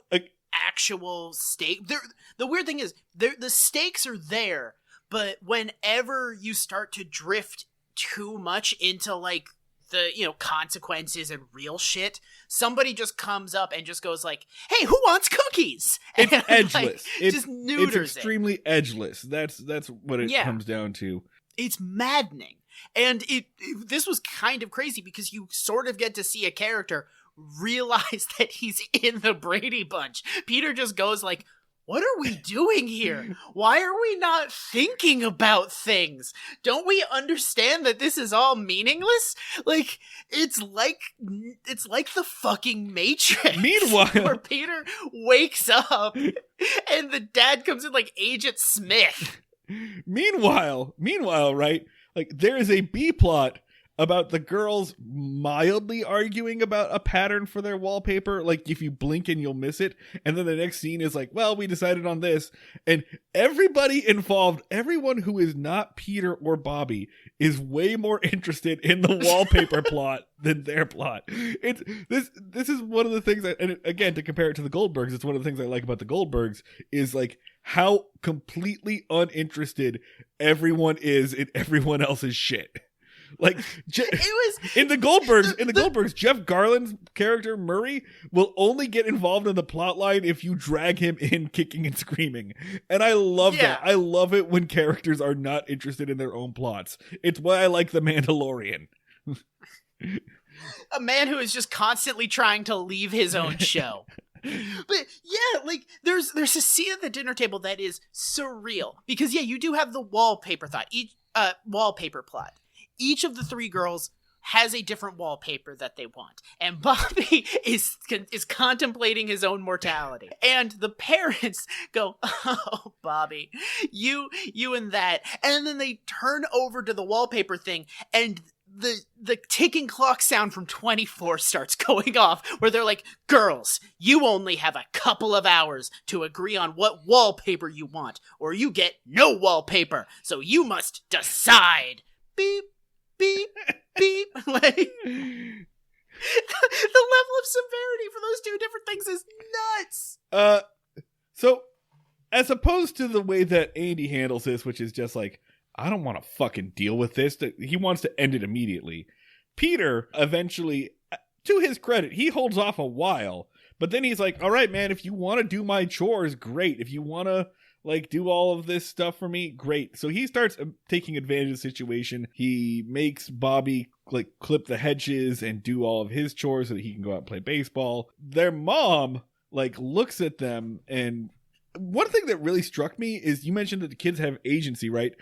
actual stake. The weird thing is, the stakes are there, but whenever you start to drift too much into like the consequences and real shit, somebody just comes up and just goes like, "Hey, who wants cookies?" It's and, edgeless. Like, just neuters it's extremely edgeless. That's what it comes down to. It's maddening. And this was kind of crazy because you sort of get to see a character realize that he's in the Brady Bunch. Peter just goes like, "What are we doing here? Why are we not thinking about things? Don't we understand that this is all meaningless?" Like, it's like the fucking Matrix. Meanwhile, where Peter wakes up and the dad comes in like Agent Smith. Meanwhile, right? Like, there is a B plot about the girls mildly arguing about a pattern for their wallpaper. Like, if you blink and you'll miss it. And then the next scene is like, well, we decided on this. And everybody involved, everyone who is not Peter or Bobby, is way more interested in the wallpaper plot than their plot. This is one of the things that, and again, to compare it to the Goldbergs, it's one of the things I like about the Goldbergs is like how completely uninterested everyone is in everyone else's shit. Like, it was in the Goldbergs, Jeff Garland's character Murray will only get involved in the plot line if you drag him in kicking and screaming. And I love that. I love it when characters are not interested in their own plots. It's why I like The Mandalorian. A man who is just constantly trying to leave his own show. But yeah, like there's a scene at the dinner table that is surreal because you do have the wallpaper wallpaper plot. Each of the three girls has a different wallpaper that they want, and Bobby is contemplating his own mortality. And the parents go, "Oh, Bobby, you and that," and then they turn over to the wallpaper thing, and the ticking clock sound from 24 starts going off, where they're like, "Girls, you only have a couple of hours to agree on what wallpaper you want, or you get no wallpaper, so you must decide." Beep, beep, beep. Like, the level of severity for those two different things is nuts. So, as opposed to the way that Andy handles this, which is just like, I don't want to fucking deal with this. He wants to end it immediately. Peter eventually, to his credit, he holds off a while, but then he's like, all right, man, if you want to do my chores, great. If you want to like do all of this stuff for me, great. So he starts taking advantage of the situation. He makes Bobby like clip the hedges and do all of his chores so that he can go out and play baseball. Their mom like looks at them, and one thing that really struck me is you mentioned that the kids have agency, right?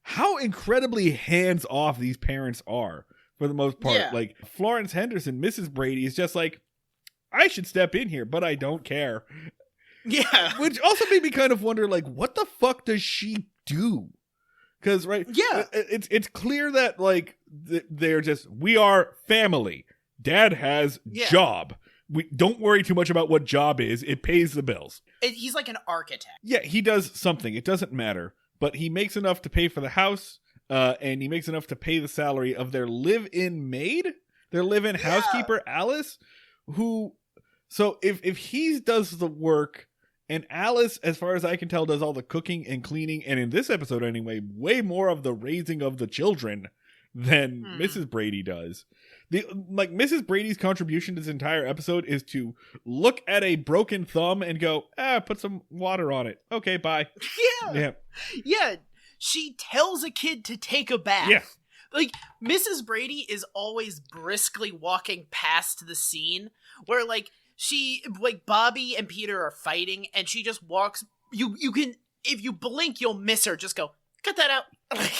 How incredibly hands-off these parents are for the most part. Yeah. Like Florence Henderson, Mrs. Brady, is just like, I should step in here, but I don't care. Yeah. Which also made me kind of wonder, like, what the fuck does she do? Because, right? Yeah. It's clear that, like, they're just, we are family. Dad has job. We don't worry too much about what job is. It pays the bills. He's like an architect. Yeah, he does something. It doesn't matter. But he makes enough to pay for the house, and he makes enough to pay the salary of their live-in maid, their live-in housekeeper, Alice, who... So if he does the work, and Alice, as far as I can tell, does all the cooking and cleaning, and in this episode anyway, way more of the raising of the children than Mrs. Brady does. Mrs. Brady's contribution to this entire episode is to look at a broken thumb and go, put some water on it. Okay, bye. Yeah. She tells a kid to take a bath. Yeah. Like, Mrs. Brady is always briskly walking past the scene where, like, Bobby and Peter are fighting, and she just walks. You can, if you blink, you'll miss her. Just go, cut that out.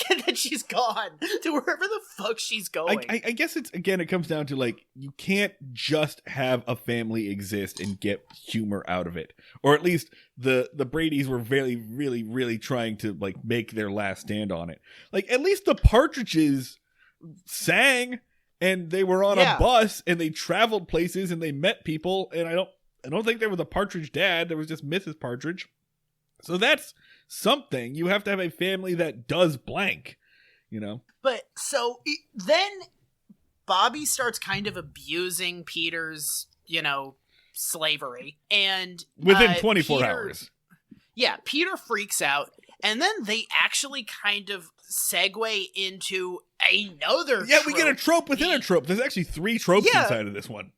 And then she's gone to wherever the fuck she's going. I guess it comes down to, like, you can't just have a family exist and get humor out of it. Or at least the Bradys were really, really, really trying to, like, make their last stand on it. Like, at least the Partridges sang, and they were on a bus, and they traveled places, and they met people, and I don't think there was a Partridge dad. There was just Mrs. Partridge. So that's something. You have to have a family that does blank, you know? But so then Bobby starts kind of abusing Peter's, slavery. And within 24 Peter, hours. Yeah, Peter freaks out, and then they actually kind of segue into another trope. We get a trope within a trope. There's actually 3 tropes inside of this one.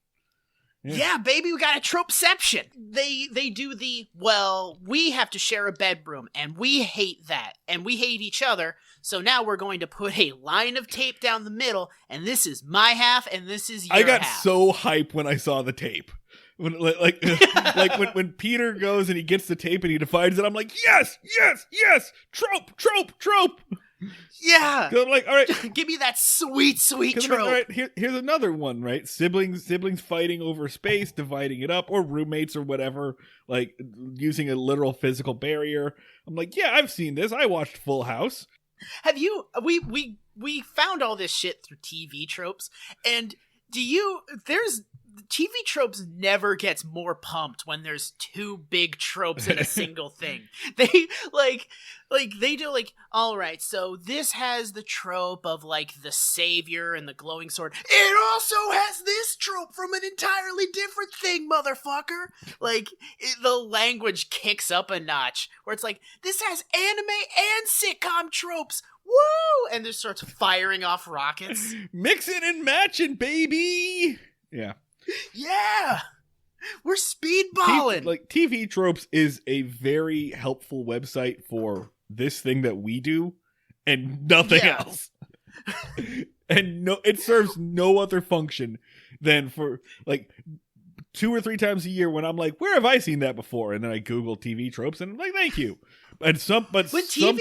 Yeah, baby, we got a tropeception. They do the, well, we have to share a bedroom, and we hate that, and we hate each other, so now we're going to put a line of tape down the middle, and this is my half, and this is your half. I got so hyped when I saw the tape. When when Peter goes and he gets the tape and he divides it, I'm like, yes, trope. Yeah. I'm like, all right, give me that sweet trope. All right, here's another one, right? Siblings fighting over space, dividing it up, or roommates or whatever, like using a literal physical barrier. I'm like, yeah, I've seen this. I watched Full House. Have you? We found all this shit through TV Tropes, and TV Tropes never gets more pumped when there's 2 big tropes in a single thing. They they do all right, so this has the trope of the savior and the glowing sword. It also has this trope from an entirely different thing, motherfucker. The language kicks up a notch where it's this has anime and sitcom tropes. Woo! And just starts firing off rockets. Mixing and matching, baby. Yeah. Yeah, we're speedballing. TV Tropes is a very helpful website for this thing that we do, and nothing else. And it serves no other function than for 2 or 3 times a year when I'm like, where have I seen that before? And then I Google TV Tropes, and I'm like, thank you. And some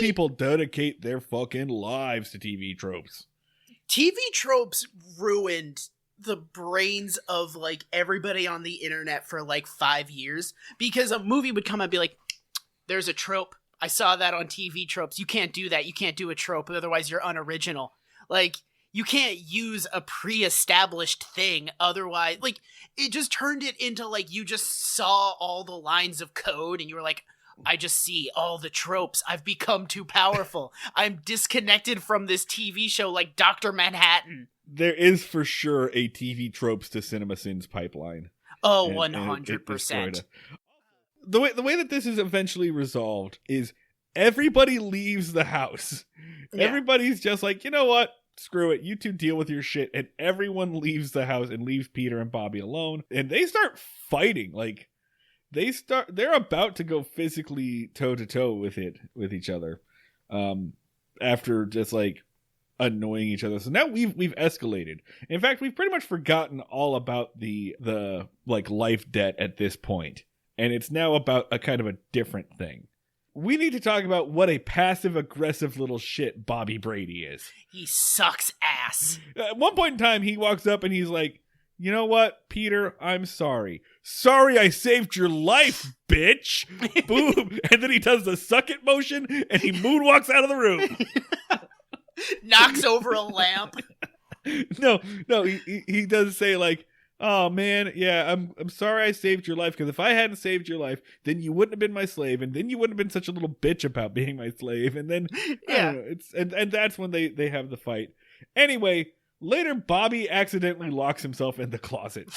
people dedicate their fucking lives to TV Tropes. TV Tropes ruined the brains of everybody on the internet for 5 years, because a movie would come and be like, there's a trope, I saw that on TV Tropes, you can't do that, you can't do a trope, otherwise you're unoriginal. You can't use a pre-established thing, otherwise it just turned it into you just saw all the lines of code and you were like, I just see all the tropes, I've become too powerful, I'm disconnected from this TV show like Dr. Manhattan. There is for sure a TV Tropes to CinemaSins pipeline. Oh, 100%. The way that this is eventually resolved is everybody leaves the house. Yeah. Everybody's just like, you know what? Screw it. You 2 deal with your shit. And everyone leaves the house and leaves Peter and Bobby alone. And they start fighting. They're about to go physically toe to toe with each other. After just annoying each other. So now we've escalated. In fact, we've pretty much forgotten all about the life debt at this point. And it's now about a kind of a different thing. We need to talk about what a passive-aggressive little shit Bobby Brady is. He sucks ass. At one point in time, he walks up and he's like, you know what, Peter, I'm sorry. Sorry I saved your life, bitch. Boom. And then he does the suck it motion and he moonwalks out of the room. Knocks over a lamp. No, he does say oh man, yeah, I'm sorry I saved your life, because if I hadn't saved your life, then you wouldn't have been my slave, and then you wouldn't have been such a little bitch about being my slave, and then I don't know, and that's when they have the fight. Anyway, later Bobby accidentally locks himself in the closet.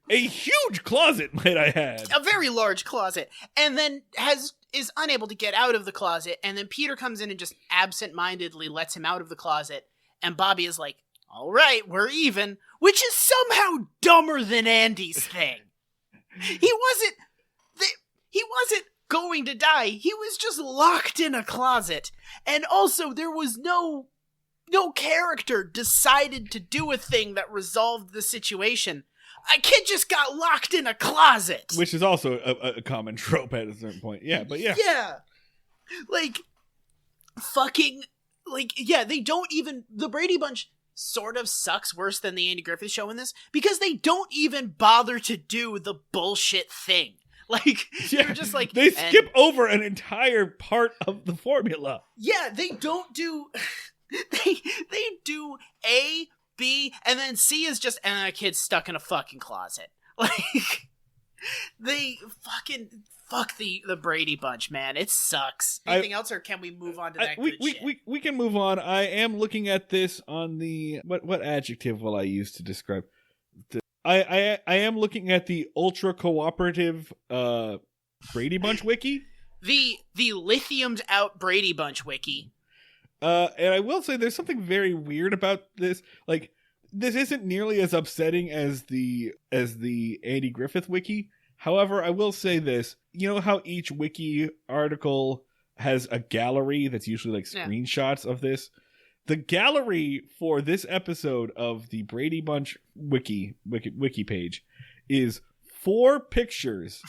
A huge closet, might I add. A very large closet, and then is unable to get out of the closet, and then Peter comes in and just absent-mindedly lets him out of the closet, and Bobby is like, all right, we're even, which is somehow dumber than Andy's thing. He wasn't going to die. He was just locked in a closet. And also, there was no character decided to do a thing that resolved the situation. A kid just got locked in a closet. Which is also a common trope at a certain point. Yeah, but yeah. Yeah. They don't even, the Brady Bunch sort of sucks worse than the Andy Griffith Show in this, because they don't even bother to do the bullshit thing. They're just they skip over an entire part of the formula. Yeah, they don't do they do A, B, and then C is just a kid's stuck in a fucking closet. They fucking fuck the Brady Bunch, man. It sucks. Anything else, or can we move on to that good shit? We can move on. I am looking at this on the... What adjective will I use to describe? I am looking at the ultra cooperative Brady Bunch wiki. The lithiumed out Brady Bunch wiki. And I will say there's something very weird about this. Like, this isn't nearly as upsetting as the Andy Griffith wiki. However, I will say this. You know how each wiki article has a gallery that's usually like screenshots of this? The gallery for this episode of the Brady Bunch wiki page is 4 pictures.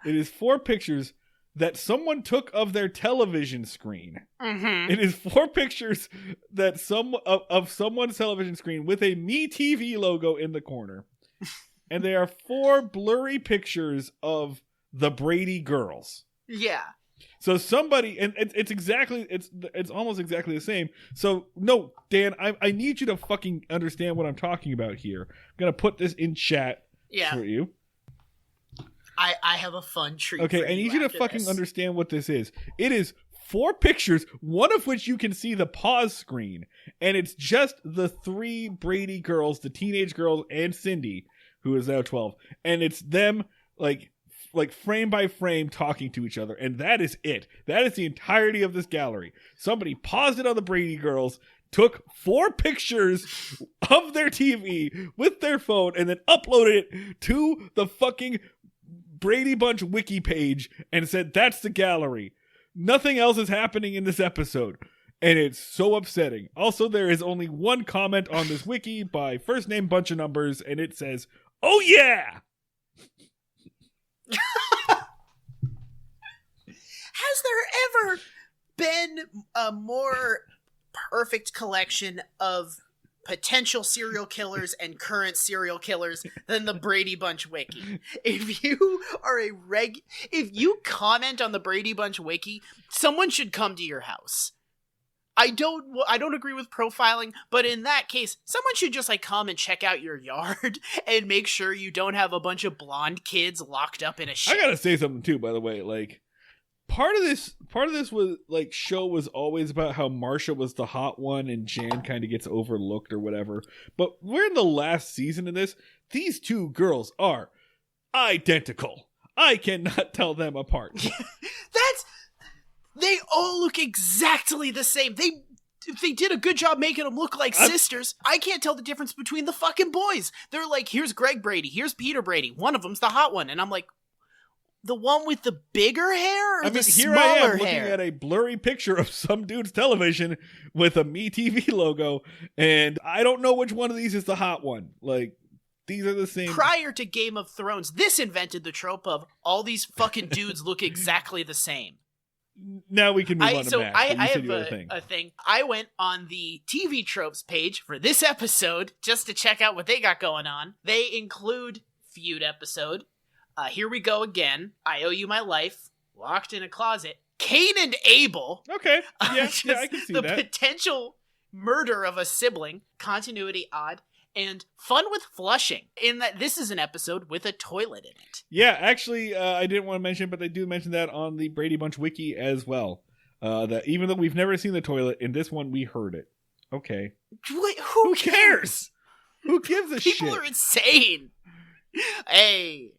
It is 4 pictures that someone took of their television screen. Mm-hmm. It is 4 pictures that of someone's television screen with a MeTV logo in the corner. And they are 4 blurry pictures of the Brady girls. Yeah. So somebody, and it's almost exactly the same. So no, Dan, I need you to fucking understand what I'm talking about here. I'm gonna put this in chat for you. I have a fun treat. Okay, I need you to fucking understand what this is. It is 4 pictures, one of which you can see the pause screen, and it's just the 3 Brady girls, the teenage girls, and Cindy, who is now 12, and it's them like frame by frame talking to each other, and that is it. That is the entirety of this gallery. Somebody paused it on the Brady girls, took 4 pictures of their TV with their phone, and then uploaded it to the fucking Brady Bunch wiki page and said, that's the gallery. Nothing else is happening in this episode. And it's so upsetting. Also, there is only one comment on this wiki by first name bunch of numbers, and it says, oh yeah! Has there ever been a more perfect collection of potential serial killers and current serial killers than the Brady Bunch wiki? If you are if you comment on the Brady Bunch wiki, someone should come to your house. I don't agree with profiling, but in that case, someone should just like come and check out your yard and make sure you don't have a bunch of blonde kids locked up in a shed. I gotta say something too, by the way. Like, part of this was like show was always about how Marsha was the hot one and Jan kind of gets overlooked or whatever. But we're in the last season of this. These 2 girls are identical. I cannot tell them apart. They all look exactly the same. They did a good job making them look like sisters. I can't tell the difference between the fucking boys. They're like, here's Greg Brady, here's Peter Brady. One of them's the hot one. And I'm like, the one with the bigger hair or the smaller hair? Here I am looking at a blurry picture of some dude's television with a MeTV logo, and I don't know which one of these is the hot one. Like, these are the same. Prior to Game of Thrones, this invented the trope of all these fucking dudes look exactly the same. Now we can move on to so Mash. I have a thing. I went on the TV Tropes page for this episode just to check out what they got going on. They include feud episode. Here we go again. I owe you my life. Locked in a closet. Cain and Abel. Okay. Yeah, I can see the that. Potential murder of a sibling. Continuity odd. And fun with flushing, in that this is an episode with a toilet in it. Yeah, actually, I didn't want to mention, but they do mention that on the Brady Bunch wiki as well. That even though we've never seen the toilet, in this one we heard it. Okay. Wait, who cares? Who gives a shit? People are insane. Hey.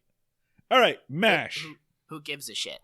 All right, MASH. Who gives a shit?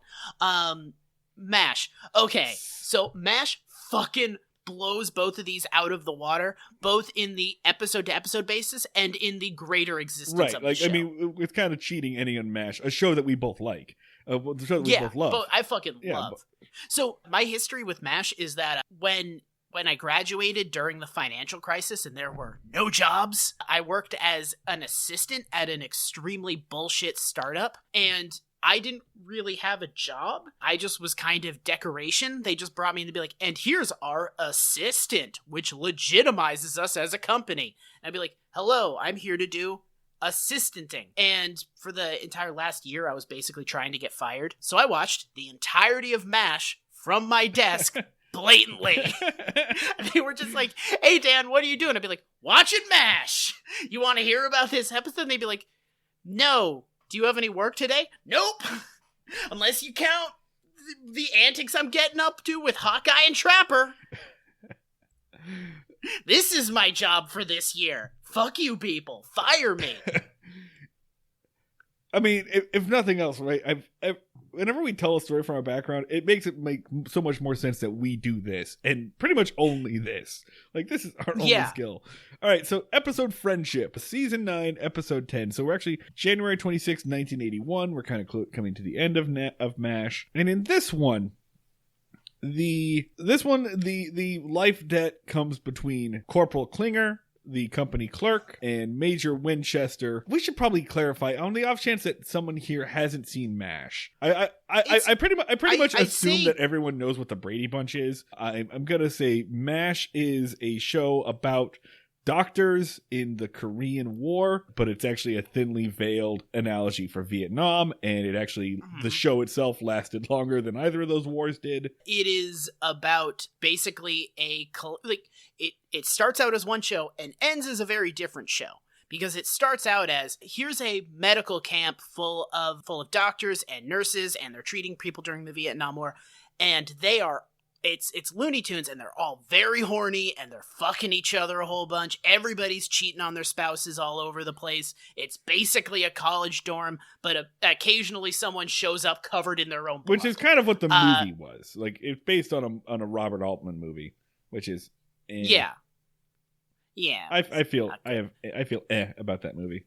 MASH. Okay, so MASH fucking blows both of these out of the water, both in the episode-to-episode basis and in the greater existence of the show. I mean, it's kind of cheating any on MASH, a show that we both like. The show that we both love. I fucking love. So my history with MASH is that when I graduated during the financial crisis and there were no jobs, I worked as an assistant at an extremely bullshit startup, and I didn't really have a job. I just was kind of decoration. They just brought me in to be like, and here's our assistant, which legitimizes us as a company. And I'd be like, hello, I'm here to do assistanting. And for the entire last year, I was basically trying to get fired. So I watched the entirety of MASH from my desk blatantly. They were just like, hey, Dan, what are you doing? I'd be like, watching MASH. You want to hear about this episode? And they'd be like, no. Do you have any work today? Nope. Unless you count the antics I'm getting up to with Hawkeye and Trapper. This is my job for this year. Fuck you people. Fire me. I mean, if nothing else, right? Whenever we tell a story from our background, it makes it make so much more sense that we do this and pretty much only this. Like, this is our only skill. All right, so episode Friendship, season 9, episode 10. So we're actually January 26, 1981. We're kind of coming to the end of MASH, and in this one, the life debt comes between Corporal Klinger, the company clerk, and Major Winchester. We should probably clarify on the off chance that someone here hasn't seen MASH. I pretty much assume that everyone knows what the Brady Bunch is. I'm gonna say MASH is a show about doctors in the Korean War, but it's actually a thinly veiled analogy for Vietnam, and it actually, the show itself lasted longer than either of those wars did. It is about basically it starts out as one show and ends as a very different show, because it starts out as, here's a medical camp full of doctors and nurses, and they're treating people during the Vietnam War, and they are it's Looney Tunes, and they're all very horny, and they're fucking each other a whole bunch. Everybody's cheating on their spouses all over the place. It's basically a college dorm, but occasionally someone shows up covered in their own blood. Which is kind of what the movie was. Like, it's based on a Robert Altman movie, which is yeah. I feel about that movie.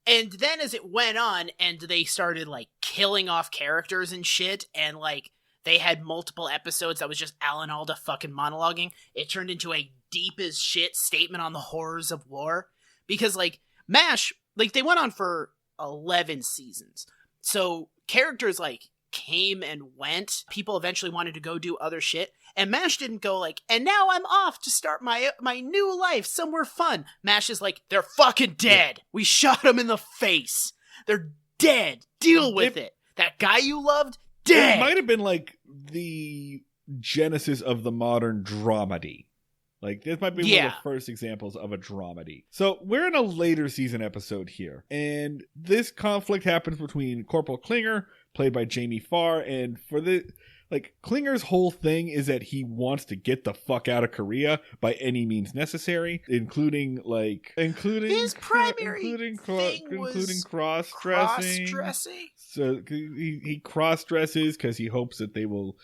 And then as it went on, and they started like killing off characters and shit, and like they had multiple episodes that was just Alan Alda fucking monologuing, it turned into a deep as shit statement on the horrors of war. Because, like, MASH, like, they went on for 11 seasons. So characters, like, came and went. People eventually wanted to go do other shit. And MASH didn't go, like, and now I'm off to start my new life somewhere fun. MASH is like, they're fucking dead. Yeah. We shot them in the face. They're dead. Deal with it. That guy you loved, dead. It might have been like the genesis of the modern dramedy. Like, this might be one of the first examples of a dramedy. So we're in a later season episode here, and this conflict happens between Corporal Klinger, played by Jamie Farr, and Klinger's whole thing is that he wants to get the fuck out of Korea by any means necessary, including his primary cross-dressing. So he cross-dresses because he hopes that they will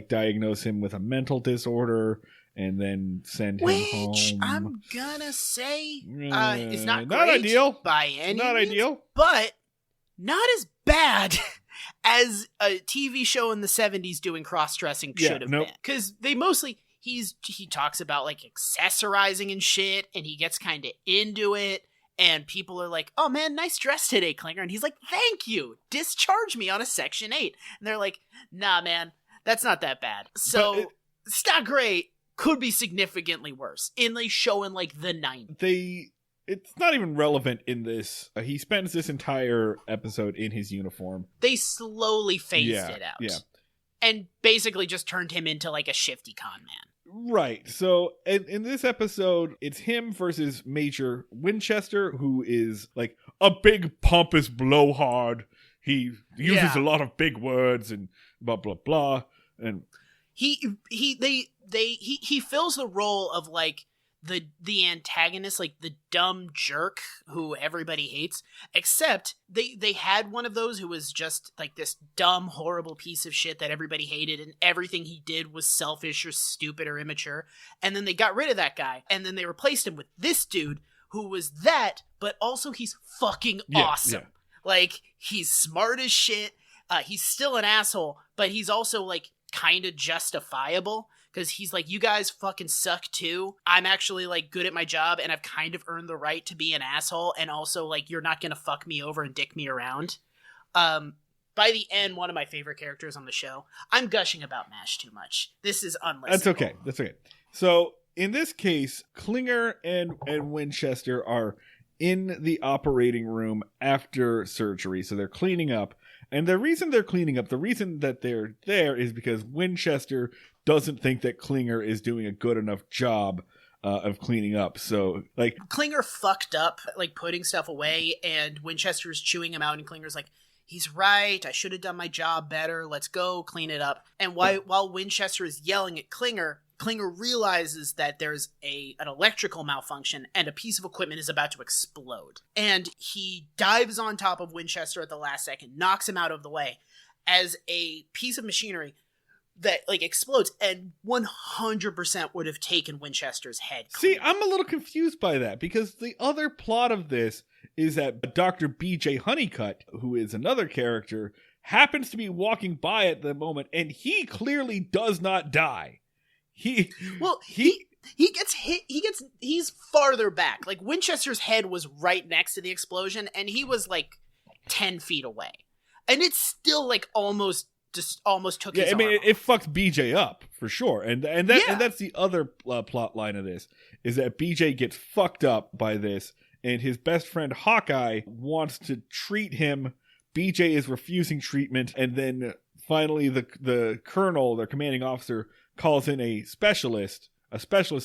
diagnose him with a mental disorder and then send him home. Which I'm gonna say is not great ideal by any not means, ideal, but not as bad as a TV show in the 70s doing cross-dressing should have been. Because they mostly, he talks about like accessorizing and shit, and he gets kind of into it, and people are like, oh man, nice dress today, Klinger. And he's like, thank you, discharge me on a Section 8. And they're like, nah man, that's not that bad. So it's not great, could be significantly worse in a show in like the 90s. It's not even relevant in this. He spends this entire episode in his uniform. They slowly phased it out. Yeah. And basically just turned him into like a shifty con man. Right. So in this episode, it's him versus Major Winchester, who is like a big pompous blowhard. He uses a lot of big words and blah, blah, blah. And he fills the role of like the antagonist, like the dumb jerk who everybody hates, except they had one of those who was just like this dumb, horrible piece of shit that everybody hated, and everything he did was selfish or stupid or immature. And then they got rid of that guy, and then they replaced him with this dude who was that, but also he's fucking awesome. Yeah. Like, he's smart as shit. He's still an asshole, but he's also like kind of justifiable. Because he's like, you guys fucking suck too. I'm actually like good at my job, and I've kind of earned the right to be an asshole. And also, like, you're not gonna fuck me over and dick me around. By the end, one of my favorite characters on the show. I'm gushing about MASH too much. This is unlistenable. That's okay. So in this case, Klinger and Winchester are in the operating room after surgery, so they're cleaning up. And the reason they're cleaning up, the reason that they're there is because Winchester doesn't think that Klinger is doing a good enough job of cleaning up. So, like, Klinger fucked up, like, putting stuff away, and Winchester's chewing him out, and Klinger's like, he's right, I should have done my job better, let's go clean it up. And while Winchester is yelling at Klinger, Klinger realizes that there's an electrical malfunction and a piece of equipment is about to explode. And he dives on top of Winchester at the last second, knocks him out of the way as a piece of machinery that explodes and 100% would have taken Winchester's head clean. See, I'm a little confused by that because the other plot of this is that Dr. B.J. Honeycutt, who is another character, happens to be walking by at the moment and he clearly does not die. He gets hit. He's farther back. Winchester's head was right next to the explosion and he was 10 feet away. And it's still almost took his arm off. It fucks BJ up for sure, and that's the other plot line of this is that BJ gets fucked up by this, and his best friend Hawkeye wants to treat him. BJ is refusing treatment, and then finally the colonel, their commanding officer, calls in a specialist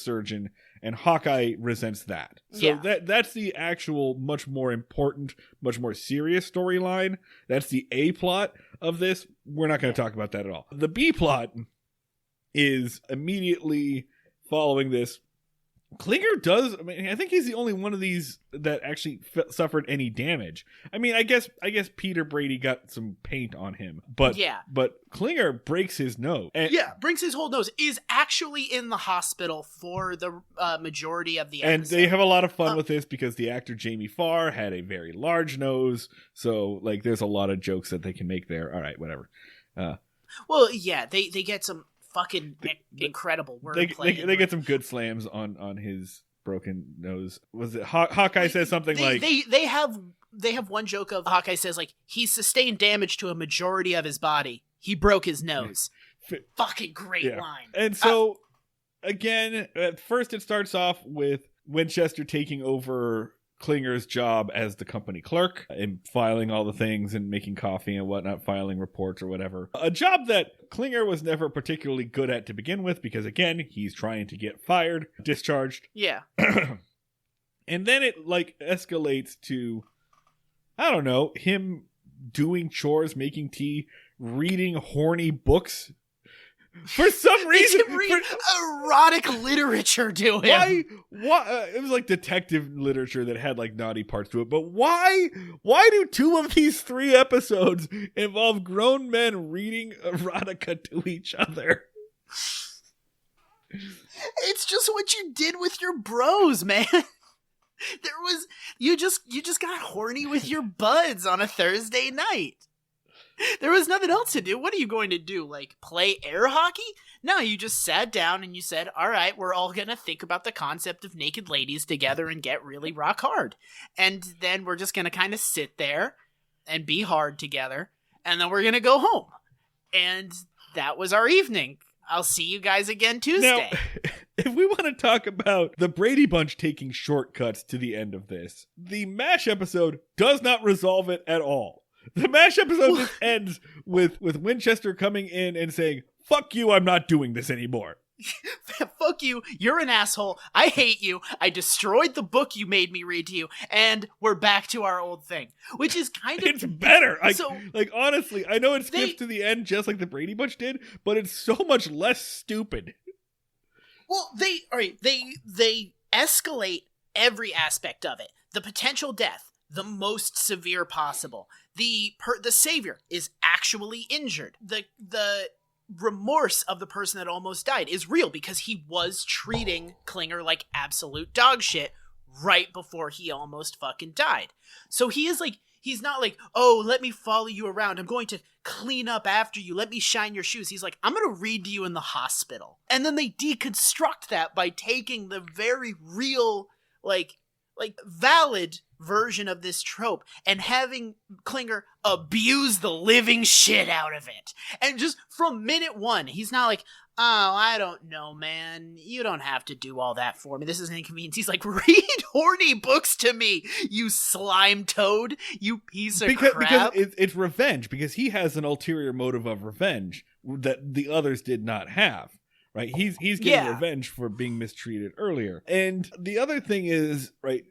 surgeon, and Hawkeye resents that. So that's the actual much more important, much more serious storyline. That's the A plot of this. We're not going to talk about that at all. The B plot is immediately following this. Klinger does. I think he's the only one of these that actually suffered any damage. I guess Peter Brady got some paint on him, but Klinger breaks his nose. Breaks his whole nose. Is actually in the hospital for the majority of the episode. And they have a lot of fun with this because the actor Jamie Farr had a very large nose, so there's a lot of jokes that they can make there. All right, whatever. They get some fucking incredible wordplay. They get some good slams on his broken nose. Was it Hawkeye says something they have one joke of Hawkeye says he sustained damage to a majority of his body. He broke his nose. Fucking great line. And so again, at first it starts off with Winchester taking over Klinger's job as the company clerk and filing all the things and making coffee and whatnot, filing reports or whatever. A job that Klinger was never particularly good at to begin with because, again, he's trying to get fired, discharged. Yeah. And then it escalates to, I don't know, him doing chores, making tea, reading horny books. For some reason, erotic literature to him. Why? It was detective literature that had naughty parts to it. But why do two of these 3 episodes involve grown men reading erotica to each other? It's just what you did with your bros, man. You just got horny with your buds on a Thursday night. There was nothing else to do. What are you going to do? Play air hockey? No, you just sat down and you said, all right, we're all going to think about the concept of naked ladies together and get really rock hard. And then we're just going to kind of sit there and be hard together. And then we're going to go home. And that was our evening. I'll see you guys again Tuesday. Now, if we want to talk about the Brady Bunch taking shortcuts to the end of this, the MASH episode does not resolve it at all. The MASH episode just ends with Winchester coming in and saying, "Fuck you, I'm not doing this anymore." Fuck you, you're an asshole, I hate you, I destroyed the book you made me read to you, and we're back to our old thing. Which is kind of... It's better. Honestly, I know it skips to the end just like the Brady Bunch did, but it's so much less stupid. Well, they escalate every aspect of it. The potential death, the most severe possible. The savior is actually injured. The remorse of the person that almost died is real because he was treating Klinger like absolute dog shit right before he almost fucking died. So he is he's not oh, let me follow you around. I'm going to clean up after you. Let me shine your shoes. He's I'm going to read to you in the hospital. And then they deconstruct that by taking the very real, valid version of this trope and having Klinger abuse the living shit out of it. And just from minute 1, he's not oh, I don't know, man. You don't have to do all that for me. This is an inconvenience. He's read horny books to me, you slime toad, you piece of crap. Because it's revenge, because he has an ulterior motive of revenge that the others did not have. Right? He's getting revenge for being mistreated earlier. And the other thing is, right,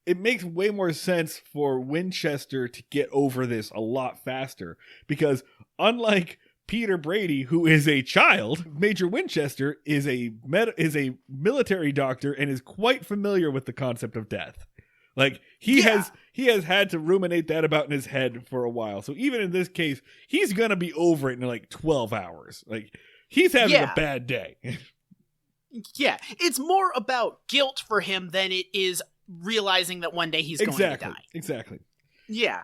it makes way more sense for Winchester to get over this a lot faster because unlike Peter Brady, who is a child. Major Winchester is a military doctor and is quite familiar with the concept of death. Like he has had to ruminate that about in his head for a while. So even in this case, he's gonna be over it in like 12 hours. Like he's having a bad day. Yeah, it's more about guilt for him than it is realizing that one day he's going to die. Exactly. Yeah.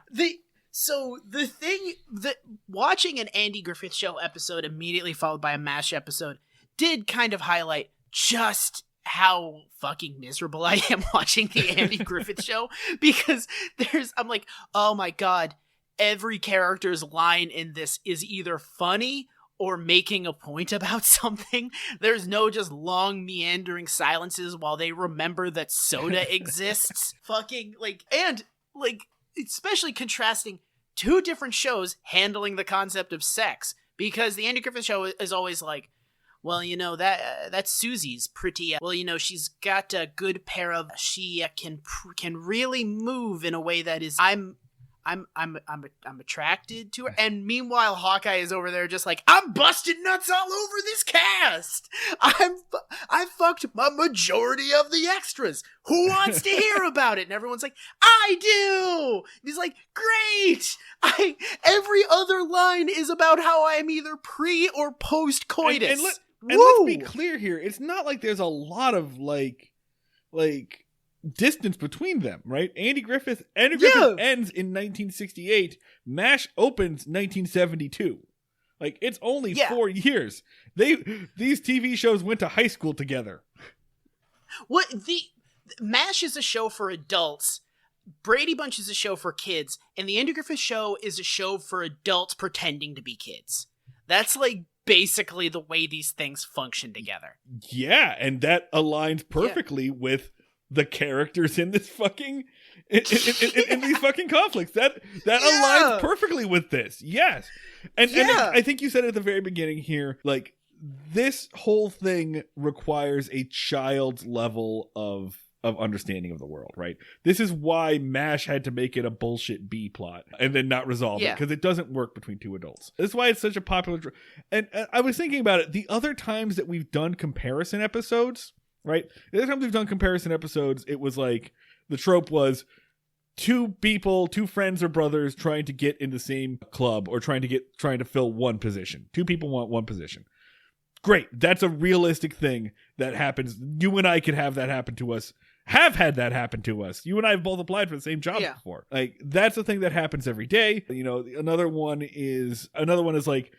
So the thing that watching an Andy Griffith Show episode immediately followed by a MASH episode did kind of highlight just how fucking miserable I am watching the Andy Griffith Show, because I'm like, oh my god, every character's line in this is either funny or making a point about something. There's no just long meandering silences while they remember that soda exists. Especially contrasting two different shows handling the concept of sex, because the Andy Griffith Show is always like, well, that's Susie's pretty. She's got a good pair of. She can really move in a way that is. I'm attracted to her. And meanwhile, Hawkeye is over there just like, I'm busting nuts all over this cast. I fucked a majority of the extras. Who wants to hear about it? And everyone's like, I do. And he's like, great. Every other line is about how I am either pre or post coitus. And let's be clear here. It's not like there's a lot of like distance between them, right? Andy Griffith ends in 1968. MASH opens 1972. Like, it's only 4 years. These TV shows went to high school together. MASH is a show for adults. Brady Bunch is a show for kids, and the Andy Griffith Show is a show for adults pretending to be kids. That's like basically the way these things function together. Yeah, and that aligns perfectly with the characters in this fucking in these fucking conflicts. That aligns perfectly with this. Yes. And I think you said at the very beginning here, like, this whole thing requires a child's level of understanding of the world, right? This is why MASH had to make it a bullshit B plot and then not resolve it, because it doesn't work between two adults. That's why it's such a popular and I was thinking about it, the other times that we've done comparison episodes, right? The other times we've done comparison episodes, it was like the trope was two friends or brothers trying to get in the same club or trying to fill one position. Two people want one position. Great. That's a realistic thing that happens. You and I could have that happen to us. Have had that happen to us. You and I have both applied for the same job before. Like, that's a thing that happens every day. Another one is like,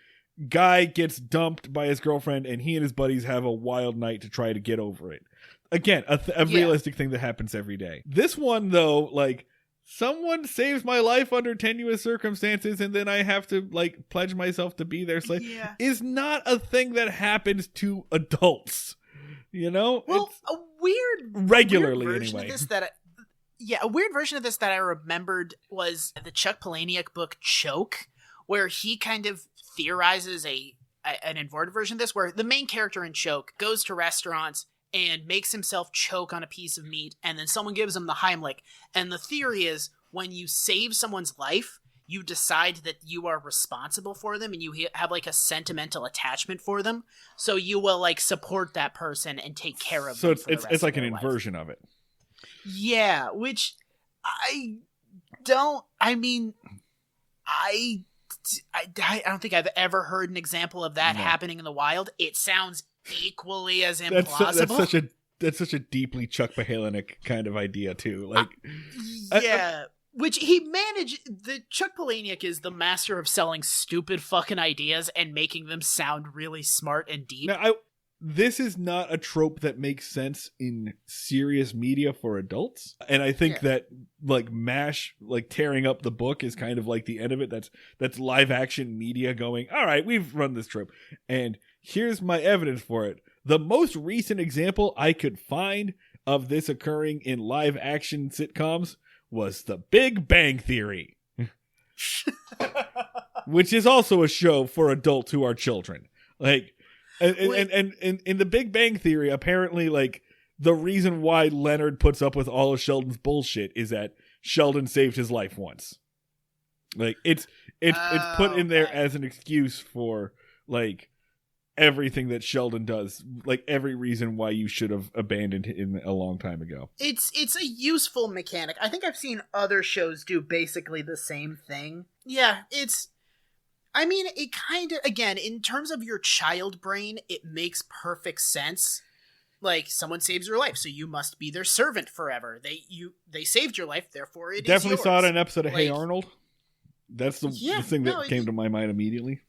guy gets dumped by his girlfriend and he and his buddies have a wild night to try to get over it. Again, a realistic thing that happens every day. This one, though, like, someone saves my life under tenuous circumstances and then I have to, like, pledge myself to be their slave is not a thing that happens to adults. Well, it's a weird regularly version anyway. Of this a weird version of this that I remembered was the Chuck Palahniuk book Choke, where he kind of theorizes an inverted version of this, where the main character in Choke goes to restaurants and makes himself choke on a piece of meat, and then someone gives him the Heimlich. And the theory is, when you save someone's life, you decide that you are responsible for them and you have like a sentimental attachment for them. So you will like support that person and take care of them. So it's like an inversion of it. Yeah, which I don't think I've ever heard an example of that happening in the wild. It sounds equally as implausible. That's such a deeply Chuck Palahniuk kind of idea too. Like, which he managed. The Chuck Palahniuk is the master of selling stupid fucking ideas and making them sound really smart and deep. Now, this is not a trope that makes sense in serious media for adults, and I think that like MASH, like tearing up the book, is kind of like the end of it. That's live action media going, all right, we've run this trope, and here's my evidence for it. The most recent example I could find of this occurring in live action sitcoms was The Big Bang Theory, which is also a show for adults who are children. Like, and in The Big Bang Theory, apparently, like, the reason why Leonard puts up with all of Sheldon's bullshit is that Sheldon saved his life once. Like it's put in there Okay. as an excuse for like everything that Sheldon does, like every reason why you should have abandoned him a long time ago. It's a useful mechanic. I think I've seen other shows do basically the same thing. Yeah, it kind of, again, in terms of your child brain, it makes perfect sense. Like, someone saves your life, so you must be their servant forever. They saved your life, therefore it Definitely is yours. saw it in an episode of Hey Like, Arnold. That's the thing that came to my mind immediately.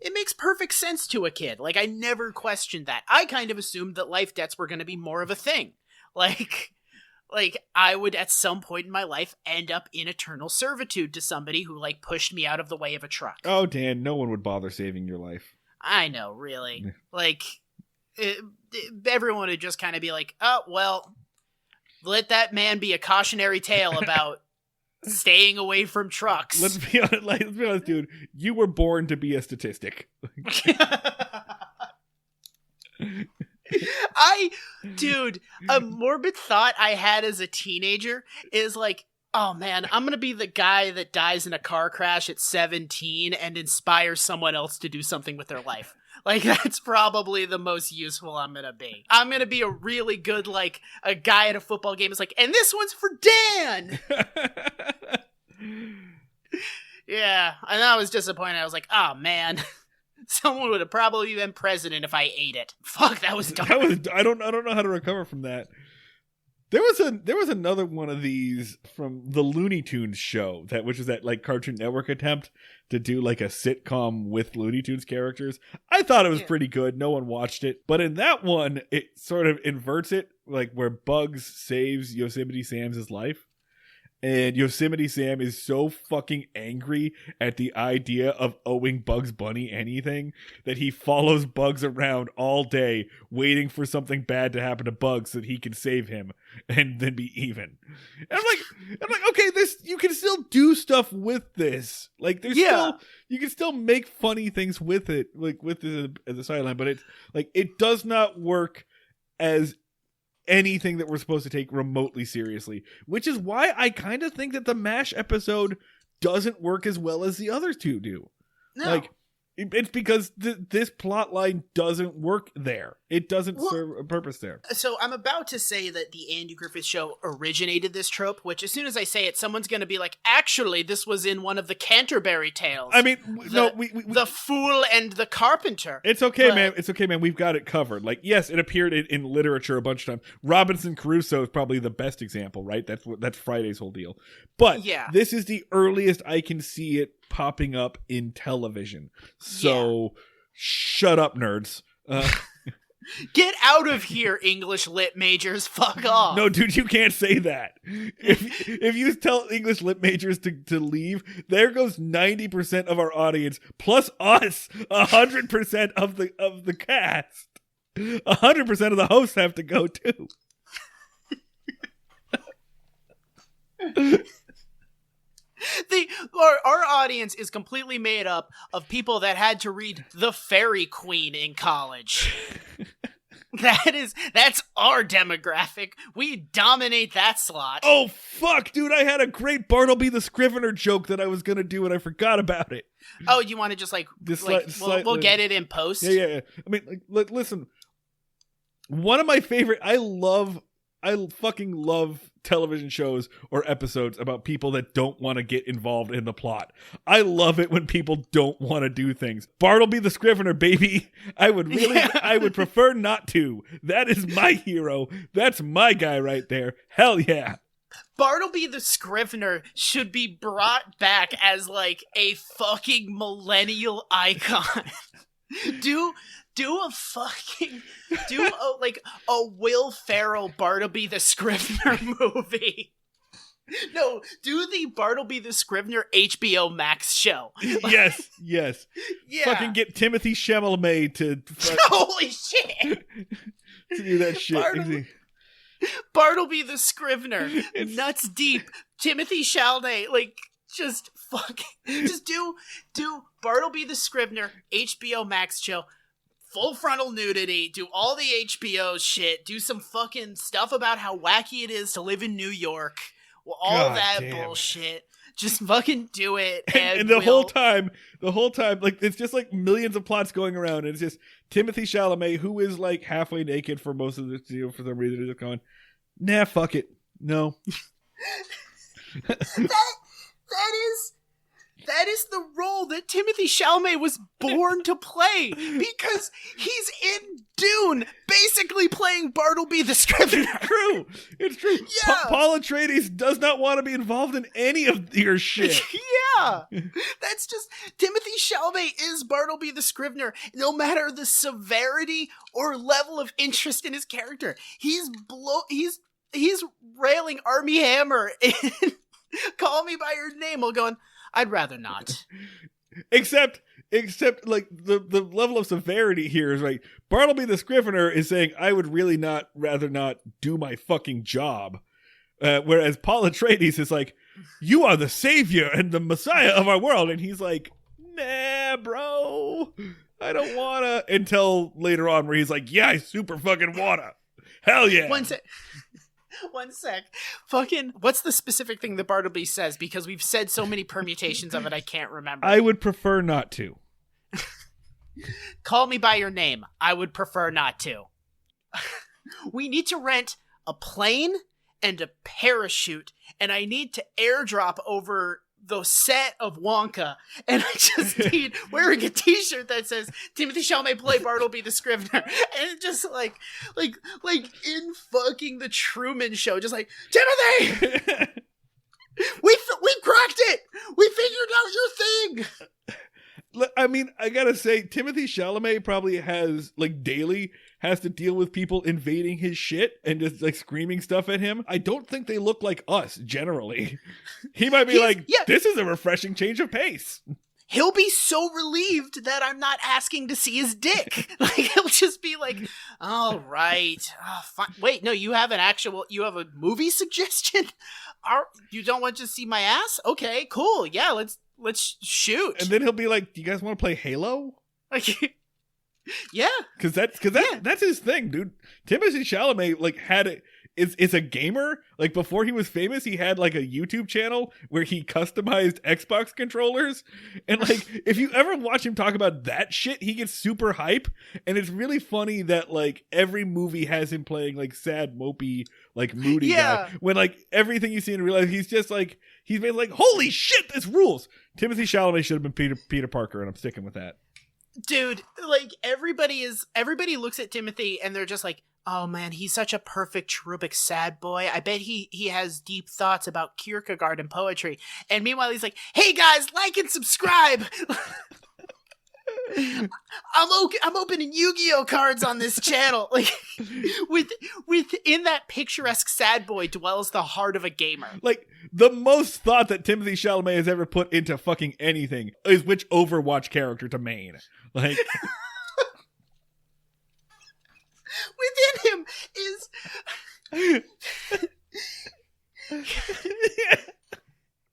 It makes perfect sense to a kid. Like, I never questioned that. I kind of assumed that life debts were going to be more of a thing. Like I would at some point in my life end up in eternal servitude to somebody who like pushed me out of the way of a truck. Oh, Dan, no one would bother saving your life. I know, really. Like, everyone would just kind of be like, oh, well, let that man be a cautionary tale about staying away from trucks. Let's be honest, dude. You were born to be a statistic. A morbid thought I had as a teenager is like, oh man, I'm gonna be the guy that dies in a car crash at 17 and inspires someone else to do something with their life. Like, that's probably the most useful I'm gonna be. I'm gonna be a really good, like, a guy at a football game is like, and this one's for Dan! Yeah, and I was disappointed. I was like, oh man, someone would have probably been president if I ate it. Fuck, that was dark. I don't know how to recover from that. There was another one of these from the Looney Tunes show, which is that like Cartoon Network attempt to do like a sitcom with Looney Tunes characters. I thought it was pretty good. No one watched it, but in that one, it sort of inverts it, like where Bugs saves Yosemite Sam's life. And Yosemite Sam is so fucking angry at the idea of owing Bugs Bunny anything that he follows Bugs around all day waiting for something bad to happen to Bugs so that he can save him and then be even. And I'm like, okay, you can still do stuff with this. Like, you can still make funny things with it, like with this as a sideline, but it's like, it does not work as anything that we're supposed to take remotely seriously, which is why I kind of think that the MASH episode doesn't work as well as the other two do. No. Like, it's because this plot line doesn't work there. It doesn't serve a purpose there. So I'm about to say that the Andy Griffith Show originated this trope, which as soon as I say it, someone's going to be like, actually, this was in one of the Canterbury Tales. I mean, the Fool and the Carpenter. It's okay, man. It's okay, man. We've got it covered. Like, yes, it appeared in literature a bunch of times. Robinson Crusoe is probably the best example, right? That's Friday's whole deal. But this is the earliest I can see it popping up in television. So shut up, nerds. Get out of here, English lit majors. Fuck off. No, dude, you can't say that. If you tell English lit majors to leave, there goes 90% of our audience, plus us, 100% of the cast. 100% of the hosts have to go too. Our audience is completely made up of people that had to read The Fairy Queen in college. That's our demographic. We dominate that slot. Oh fuck, dude! I had a great Bartleby the Scrivener joke that I was gonna do and I forgot about it. Oh, you want to just we'll get it in post? Yeah. I mean, listen. One of my favorite. I fucking love television shows or episodes about people that don't want to get involved in the plot. I love it when people don't want to do things. Bartleby the Scrivener, baby. I would prefer not to. That is my hero. That's my guy right there. Hell yeah. Bartleby the Scrivener should be brought back as like a fucking millennial icon. Do a Will Ferrell Bartleby the Scrivener movie. No, do the Bartleby the Scrivener HBO Max show. Yes. Yeah. Fucking get Timothy Chalamet to holy shit. to do that shit. Bartleby the Scrivener, nuts deep. Timothy Chalamet, like, just do Bartleby the Scrivener HBO Max show. Full frontal nudity, do all the HBO shit, do some fucking stuff about how wacky it is to live in New York, all that bullshit. Just fucking do it. And the whole time, like, it's just like millions of plots going around, and it's just Timothée Chalamet, who is like halfway naked for most of the for some reason, is just going, nah, fuck it, no. That is the role that Timothée Chalamet was born to play, because he's in Dune, basically playing Bartleby the Scrivener. It's true. Yeah. Paul Atreides does not want to be involved in any of your shit. Yeah. That's just, Timothée Chalamet is Bartleby the Scrivener, no matter the severity or level of interest in his character. He's railing Armie Hammer in Call Me By Your Name while going, I'd rather not. Except like the level of severity here is like Bartleby the Scrivener is saying, I would really rather not do my fucking job. Whereas Paul Atreides is like, you are the savior and the messiah of our world. And he's like, nah, bro, I don't wanna. Until later on where he's like, yeah, I super fucking wanna. Hell yeah. One sec. Fucking, what's the specific thing that Bartleby says? Because we've said so many permutations of it, I can't remember. I would prefer not to. Call me by your name. I would prefer not to. We need to rent a plane and a parachute, and I need to airdrop over the set of Wonka, and I just need wearing a t-shirt that says Timothée Chalamet play Bartleby the Scrivener, and just like in fucking the Truman Show, just like, Timothy, we cracked it, we figured out your thing. I mean, I gotta say, Timothée Chalamet probably has, like, daily has to deal with people invading his shit and just, like, screaming stuff at him. I don't think they look like us, generally. He might be this is a refreshing change of pace. He'll be so relieved that I'm not asking to see his dick. Like, he'll just be like, all right. Oh, fine. Wait, no, you have a movie suggestion? You don't want to see my ass? Okay, cool. Yeah, let's shoot. And then he'll be like, do you guys want to play Halo? Yeah. Because that's his thing, dude. Timothée Chalamet, like, is a gamer. Like, before he was famous, he had, like, a YouTube channel where he customized Xbox controllers. And, like, if you ever watch him talk about that shit, he gets super hype. And it's really funny that, like, every movie has him playing, like, sad, mopey, like, moody guy. When, like, everything you see in real life, he's just, like, he's been like, holy shit, this rules. Timothée Chalamet should have been Peter Parker, and I'm sticking with that. Dude, like, everybody looks at Timothy and they're just like, oh man, he's such a perfect cherubic sad boy. I bet he has deep thoughts about Kierkegaard and poetry. And meanwhile, he's like, hey guys, like and subscribe. I'm opening Yu-Gi-Oh cards on this channel. Like, within that picturesque sad boy dwells the heart of a gamer. Like, the most thought that Timothée Chalamet has ever put into fucking anything is which Overwatch character to main. Like, within him is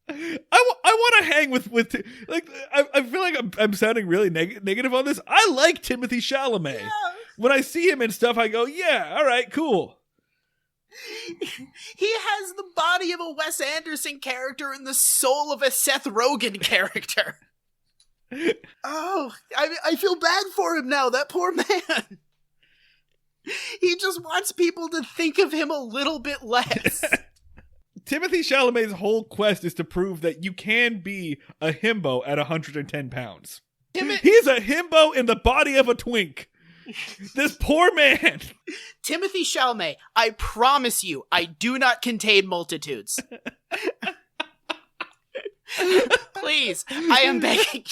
I want to hang with like, I feel like I'm sounding really negative on this. I like Timothée Chalamet. Yeah. When I see him and stuff, I go, yeah, all right, cool. He has the body of a Wes Anderson character and the soul of a Seth Rogen character. Oh, I feel bad for him now, that poor man. He just wants people to think of him a little bit less. Timothée Chalamet's whole quest is to prove that you can be a himbo at 110 pounds. He's a himbo in the body of a twink. This poor man. Timothée Chalamet, I promise you, I do not contain multitudes. Please, I am begging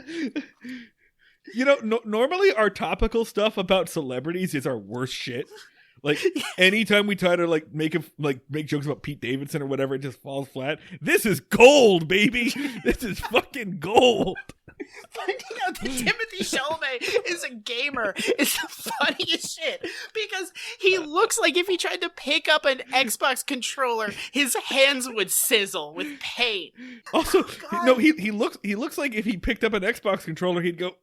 you. You know, normally our topical stuff about celebrities is our worst shit. Like, anytime we try to, like, make jokes about Pete Davidson or whatever, it just falls flat. This is gold, baby. This is fucking gold. Finding out that Timothée Chalamet is a gamer is the funniest shit, because he looks like if he tried to pick up an Xbox controller, his hands would sizzle with pain. Also, no, he looks like if he picked up an Xbox controller, he'd go,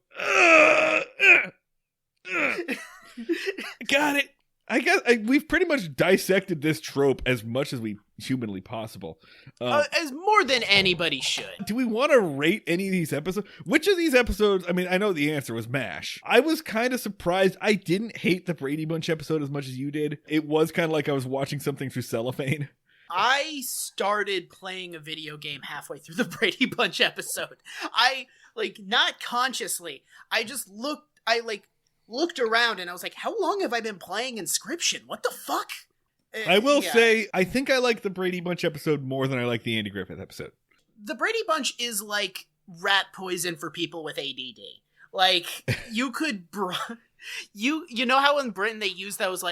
got it. I guess we've pretty much dissected this trope as much as we humanly possible. As more than anybody should. Do we want to rate any of these episodes? Which of these episodes, I mean, I know the answer was MASH. I was kind of surprised. I didn't hate the Brady Bunch episode as much as you did. It was kind of like I was watching something through cellophane. I started playing a video game halfway through the Brady Bunch episode. Not consciously. I just looked around and I was like, how long have I been playing Inscription? What the fuck? I will say, I think I like the Brady Bunch episode more than I like the Andy Griffith episode. The Brady Bunch is like rat poison for people with ADD. Like, you could... you know how in Britain they use those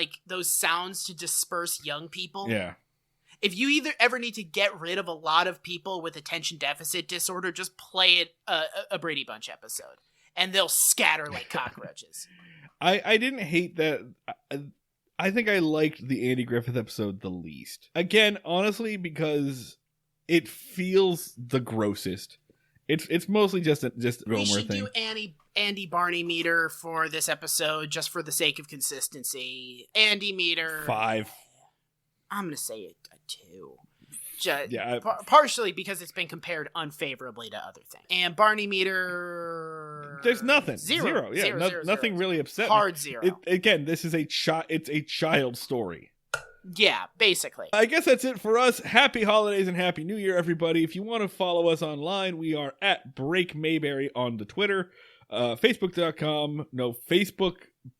sounds to disperse young people? Yeah. If you ever need to get rid of a lot of people with attention deficit disorder, just play a Brady Bunch episode. And they'll scatter like cockroaches. I didn't hate that. I think I liked the Andy Griffith episode the least. Again, honestly, because it feels the grossest. It's mostly just a Gomer thing. We should do Andy Barney meter for this episode, just for the sake of consistency. Andy meter 5. I'm gonna say a 2. Partially because it's been compared unfavorably to other things. And Barney meter... There's nothing. 0. Yeah, nothing really upset Hard me. 0. Again, this is it's a child story. Yeah, basically. I guess that's it for us. Happy holidays and Happy New Year, everybody. If you want to follow us online, we are at Break Mayberry on the Twitter. Facebook.com. Facebook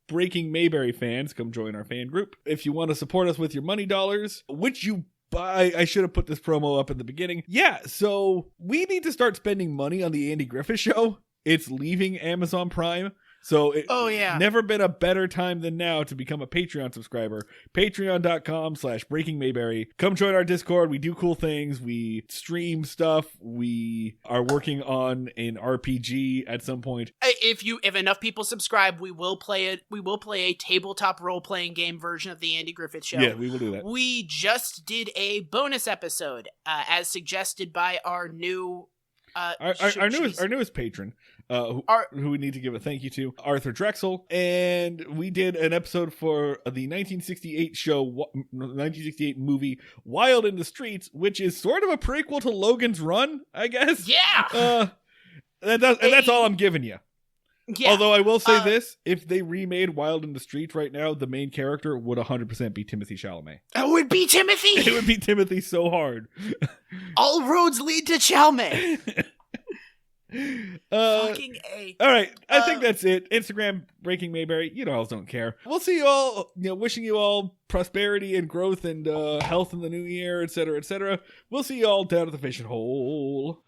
Breaking Mayberry fans, come join our fan group. If you want to support us with your money dollars, which you buy, I should have put this promo up in the beginning. Yeah, so we need to start spending money on the Andy Griffith Show. It's leaving Amazon Prime. So never been a better time than now to become a Patreon subscriber. Patreon.com/Breaking Mayberry. Come join our Discord. We do cool things. We stream stuff. We are working on an RPG at some point. If enough people subscribe, we will play it. We will play a tabletop role-playing game version of the Andy Griffith Show. Yeah, we will do that. We just did a bonus episode, as suggested by our new our newest patron, who we need to give a thank you to, Arthur Drexel, and we did an episode for the 1968 movie Wild in the Streets, which is sort of a prequel to Logan's Run, I guess. Yeah. That's all I'm giving you. Yeah. Although I will say this, if they remade Wild in the Streets right now, the main character would 100% be Timothy Chalamet. It would be Timothy! It would be Timothy so hard. All roads lead to Chalamet. Fucking A. All right, I think that's it. Instagram, Breaking Mayberry. You all don't care. We'll see you all, wishing you all prosperity and growth and health in the new year, etc., etc. We'll see you all down at the fishing hole.